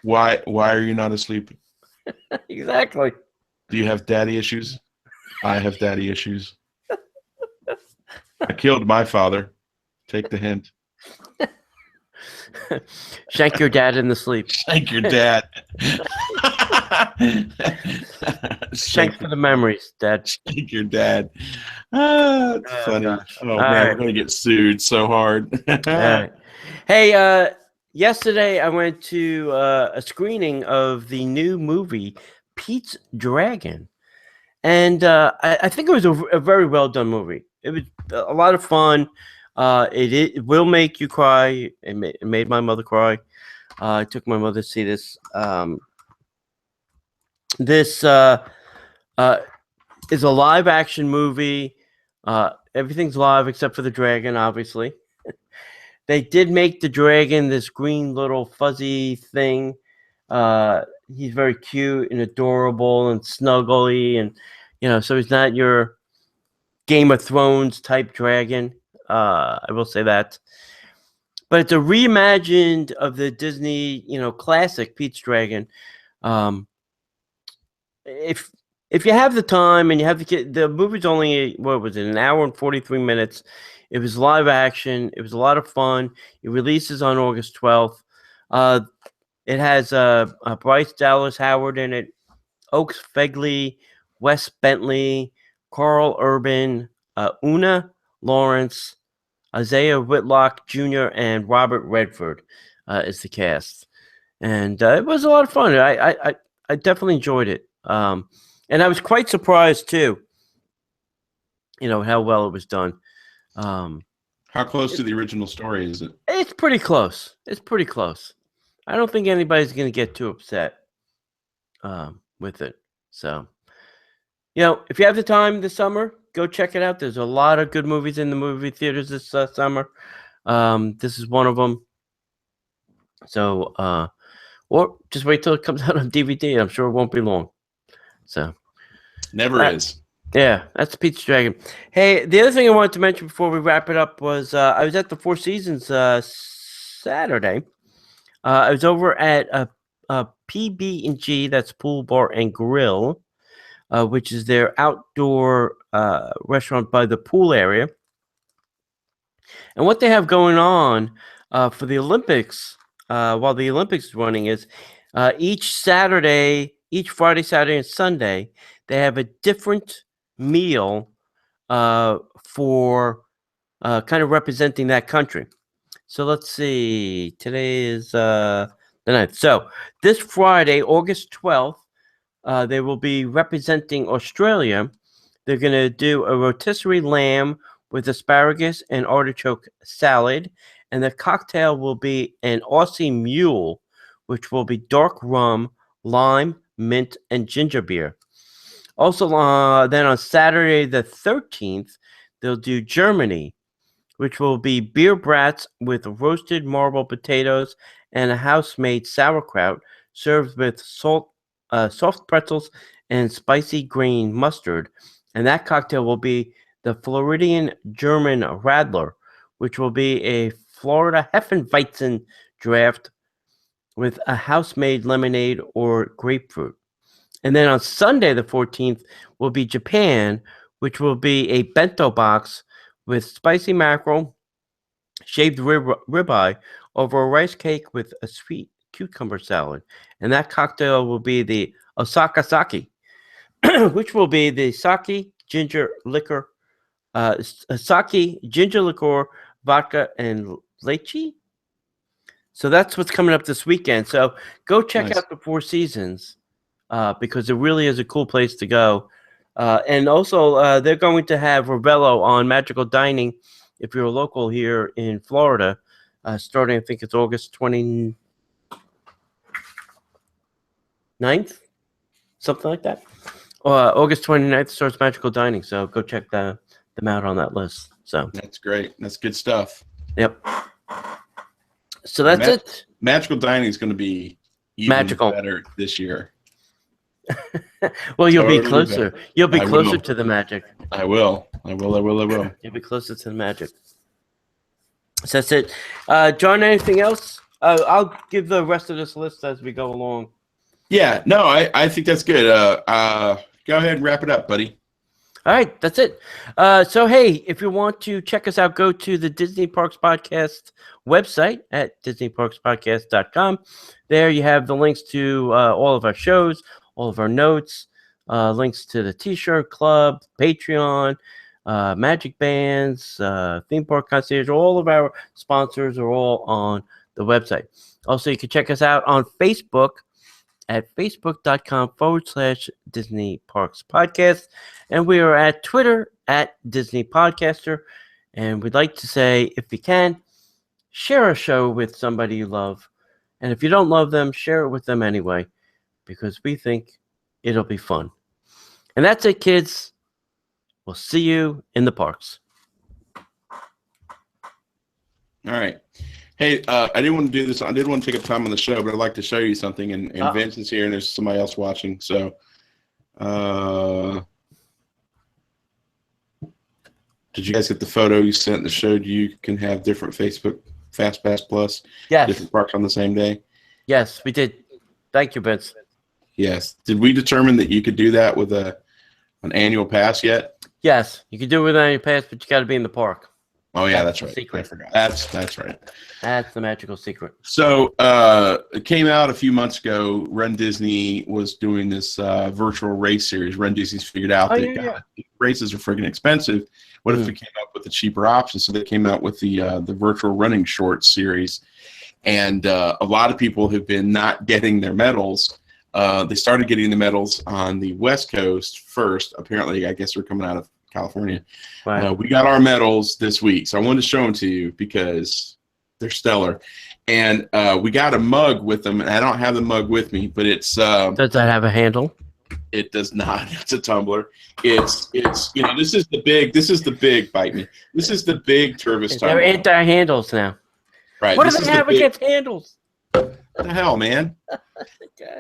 Why are you not asleep? Exactly. Do you have daddy issues? I have daddy issues. I killed my father. Take the hint. Shank your dad in the sleep. Shank your dad. Shank for the memories, Dad. Shank your dad. It's funny. Gosh. Oh, man, we're going to get sued so hard. Right. Hey, yesterday I went to a screening of the new movie, Pete's Dragon. And I think it was a very well done movie. was a lot of fun. It will make you cry. It made my mother cry. I took my mother to see this. This is a live action movie. Everything's live except for the dragon, obviously. They did make the dragon this green little fuzzy thing. He's very cute and adorable and snuggly, and so he's not your Game of Thrones type dragon. I will say that. But it's a reimagined of the Disney, classic Pete's Dragon. If you have the time and you have the movie's only, what was it, an hour and 43 minutes. It was live action. It was a lot of fun. It releases on August 12th. It has Bryce Dallas Howard in it, Oaks Fegley, Wes Bentley, Carl Urban, Una Lawrence, Isaiah Whitlock Jr., and Robert Redford is the cast. And it was a lot of fun. I definitely enjoyed it. And I was quite surprised, too, how well it was done. How close to the original story is it? It's pretty close. I don't think anybody's going to get too upset with it. So, if you have the time this summer, go check it out. There's a lot of good movies in the movie theaters this summer. This is one of them. So, or just wait till it comes out on DVD. I'm sure it won't be long. So, never is. Yeah, that's Pete's Dragon. Hey, the other thing I wanted to mention before we wrap it up was I was at the Four Seasons Saturday. I was over at PB&G, that's Pool Bar and Grill, which is their outdoor restaurant by the pool area. And what they have going on for the Olympics, while the Olympics is running, is each Friday, Saturday, and Sunday, they have a different meal for kind of representing that country. So let's see. Today is the 9th. So this Friday, August 12th, they will be representing Australia. They're going to do a rotisserie lamb with asparagus and artichoke salad. And the cocktail will be an Aussie Mule, which will be dark rum, lime, mint, and ginger beer. Also, then on Saturday the 13th, they'll do Germany, which will be beer brats with roasted marble potatoes and a house-made sauerkraut served with soft pretzels and spicy green mustard. And that cocktail will be the Floridian German Radler, which will be a Florida Hefeweizen draft with a house-made lemonade or grapefruit. And then on Sunday, the 14th, will be Japan, which will be a bento box with spicy mackerel, shaved ribeye over a rice cake with a sweet cucumber salad. And that cocktail will be the Osaka Sake, which will be the sake, ginger liquor, vodka, and lychee. So that's what's coming up this weekend. So go check out the Four Seasons because it really is a cool place to go. And also, they're going to have Ravello on Magical Dining if you're a local here in Florida, starting, I think it's August 29th, something like that. August 29th starts Magical Dining, so go check them out on that list. So that's great. That's good stuff. Yep. So that's it. Magical Dining is going to be even better this year. Well, you'll be closer. You'll be closer to the magic. I will. You'll be closer to the magic. So that's it. John, anything else? I'll give the rest of this list as we go along. Yeah, no, I think that's good. Go ahead and wrap it up, buddy. All right, that's it. So, hey, if you want to check us out, go to the Disney Parks Podcast website at disneyparkspodcast.com. There you have the links to all of our shows, all of our notes, links to the T-shirt club, Patreon, Magic Bands, Theme Park Concierge. All of our sponsors are all on the website. Also, you can check us out on Facebook at facebook.com/Disney Parks Podcast. And we are at Twitter at Disney Podcaster. And we'd like to say, if you can, share a show with somebody you love. And if you don't love them, share it with them anyway, because we think it'll be fun. And that's it, kids. We'll see you in the parks. All right. Hey, I didn't want to do this. I didn't want to take up time on the show, but I'd like to show you something. And Vince is here, and there's somebody else watching. So, did you guys get the photo you sent that showed you can have different Facebook Fast Pass Plus? Yes. Different parks on the same day? Yes, we did. Thank you, Vince. Yes. Did we determine that you could do that with an annual pass yet? Yes, you can do it without your pass, but you got to be in the park. Oh yeah, that's right. Secret. I forgot. That's right. That's the magical secret. So it came out a few months ago. Run Disney was doing this virtual race series. Run Disney's figured out that races are freaking expensive. What if we came up with a cheaper option? So they came out with the virtual running shorts series, and a lot of people have been not getting their medals. They started getting the medals on the West Coast first. Apparently, I guess they're coming out of California. Right. We got our medals this week, so I wanted to show them to you because they're stellar. And we got a mug with them, and I don't have the mug with me, but it's. Does that have a handle? It does not. It's a tumbler. It's this is the big bite me. This is the big Turvis tumbler. They're anti-handles now. Right. What do they have against handles? What the hell, man?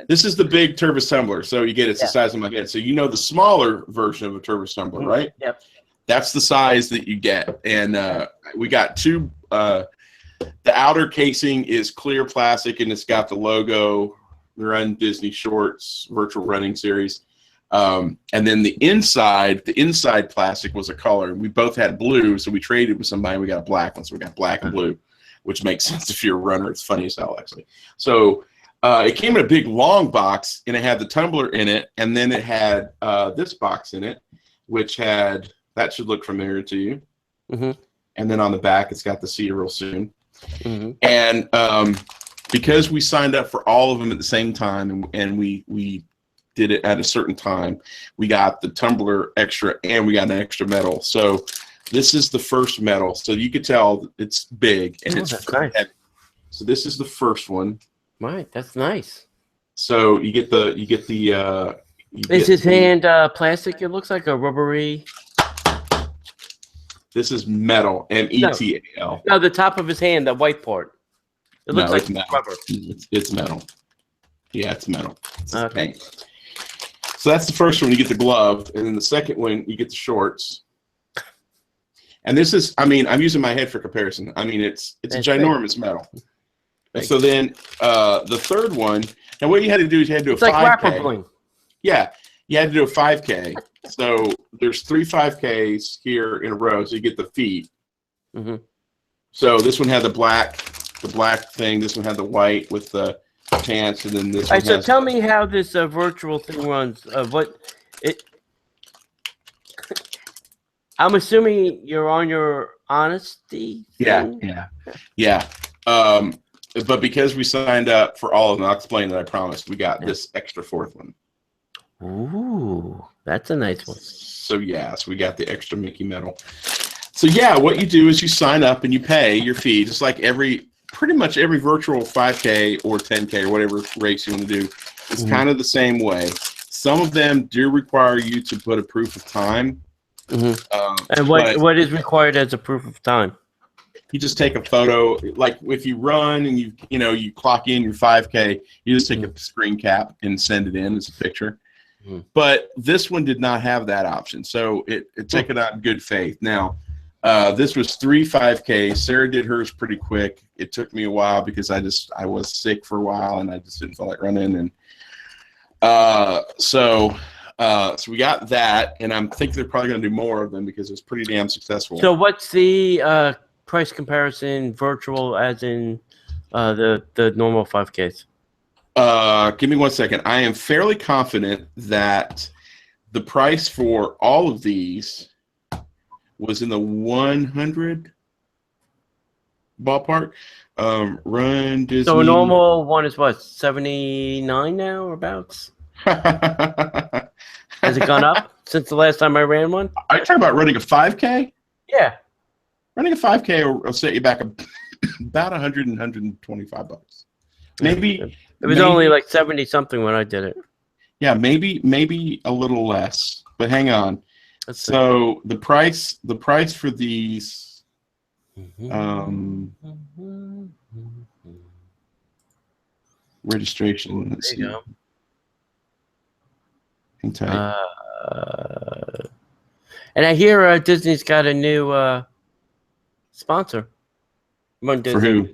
This is the big Turvis tumbler. So you get it's the size of my head. So the smaller version of a Turvis tumbler, right? Yep. That's the size that you get. And we got two. The outer casing is clear plastic, and it's got the logo, Run Disney Shorts Virtual Running Series. And then the inside plastic was a color. We both had blue, so we traded with somebody. We got a black one, so we got black and blue, which makes sense if you're a runner. It's funny as hell, actually. So it came in a big long box, and it had the tumbler in it, and then it had this box in it, which had, that should look familiar to you. Mm-hmm. And then on the back, it's got the see you real soon. Mm-hmm. And because we signed up for all of them at the same time, and we did it at a certain time, we got the tumbler extra, and we got an extra medal. So this is the first medal. So you could tell it's big, and it's nice. Heavy. So this is the first one. Right, that's nice. So you get the. Is his hand plastic? It looks like a rubbery. This is metal, metal. No, the top of his hand, the white part. It looks like metal. rubber. It's metal. Yeah, it's metal. Okay. So that's the first one. You get the glove, and then the second one you get the shorts. And this is, I'm using my head for comparison. It's a ginormous metal. And so then the third one, and what you had to do is you had to do a 5K. Like rapper bling. Yeah, you had to do a 5K. So there's 3 5Ks here in a row, so you get the feet. Mm-hmm. So this one had the black thing. This one had the white with the pants, and then this one. So tell me how this virtual thing runs. I'm assuming you're on your honesty thing? Yeah. But because we signed up for all of them, I'll explain that, I promise, we got this extra fourth one. Ooh, that's a nice one. So we got the extra Mickey medal. So what you do is you sign up and you pay your fee, just like pretty much every virtual 5K or 10K or whatever race you want to do. It's kind of the same way. Some of them do require you to put a proof of time. Mm-hmm. And what is required as a proof of time? You just take a photo, like if you run and you clock in your 5K, you just take a screen cap and send it in as a picture. Mm-hmm. But this one did not have that option, so it took it out in good faith. Now, this was 3 5Ks. Sarah did hers pretty quick. It took me a while because I was sick for a while and I just didn't feel like running. And so we got that, and I'm thinking they're probably going to do more of them because it was pretty damn successful. So what's the price comparison virtual as in the normal 5Ks? Give me 1 second. I am fairly confident that the price for all of these was in the 100 ballpark. Run Disney. So a normal one is what, 79 now or abouts? Has Has it gone up since the last time I ran one? Are you talking about running a 5K? Yeah. Running a 5K will set you back about 100 and 125 bucks. Maybe it was only like 70 something when I did it. Yeah, maybe a little less. But hang on. So the price for these registration. Let's see. And I hear Disney's got a new sponsor. For who?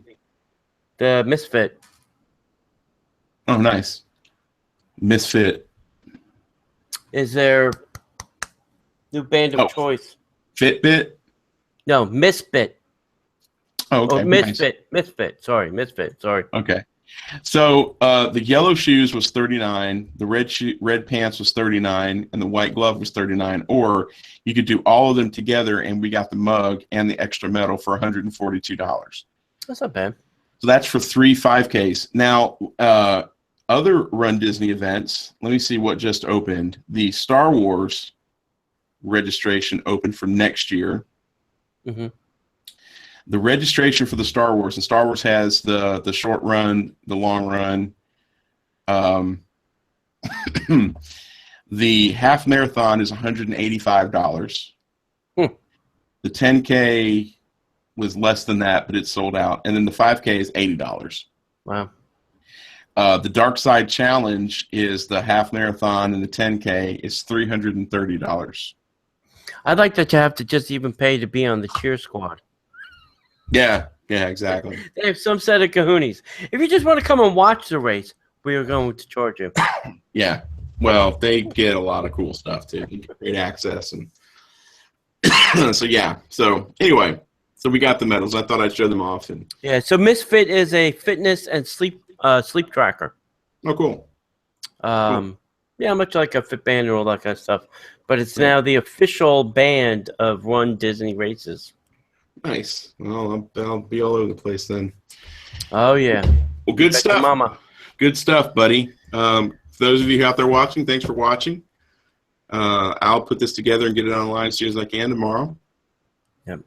The Misfit. Oh, nice. Misfit. Is their new band of choice. Fitbit? No, Misfit. Oh, okay. Oh, Misfit. Nice. Misfit. Sorry. Okay. So the yellow shoes was $39, the red pants was $39, and the white glove was $39. Or you could do all of them together, and we got the mug and the extra medal for $142. That's not bad. So that's for 3 5Ks. Now, other Run Disney events. Let me see what just opened. The Star Wars registration opened for next year. Mm-hmm. The registration for the Star Wars, and Star Wars has the short run, the long run. The half marathon is $185. The 10K was less than that, but it's sold out. And then the 5K is $80. Wow. The Dark Side Challenge is the half marathon, and the 10K is $330. I'd like that you have to just even pay to be on the cheer squad. Yeah, exactly. They have some set of kahunas. If you just want to come and watch the race, we are going to charge you. Yeah. Well, they get a lot of cool stuff too. You get great access, and so yeah. So anyway, so we got the medals. I thought I'd show them off. And yeah. So Misfit is a fitness and sleep tracker. Oh, cool. Yeah, much like a Fitband and all that kind of stuff. But it's now the official band of Run Disney races. Nice. Well, I'll be all over the place then. Oh, yeah. Well, good stuff. Mama. Good stuff, buddy. For those of you out there watching, thanks for watching. I'll put this together and get it online as soon as I can tomorrow. Yep.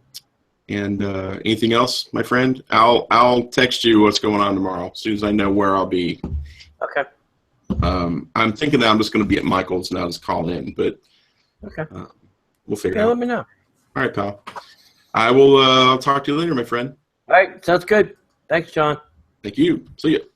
And anything else, my friend? I'll text you what's going on tomorrow as soon as I know where I'll be. Okay. I'm thinking that I'm just going to be at Michael's and I'll just call in, but okay. We'll figure it out. Let me know. All right, pal. I will I'll talk to you later, my friend. All right. Sounds good. Thanks, John. Thank you. See you.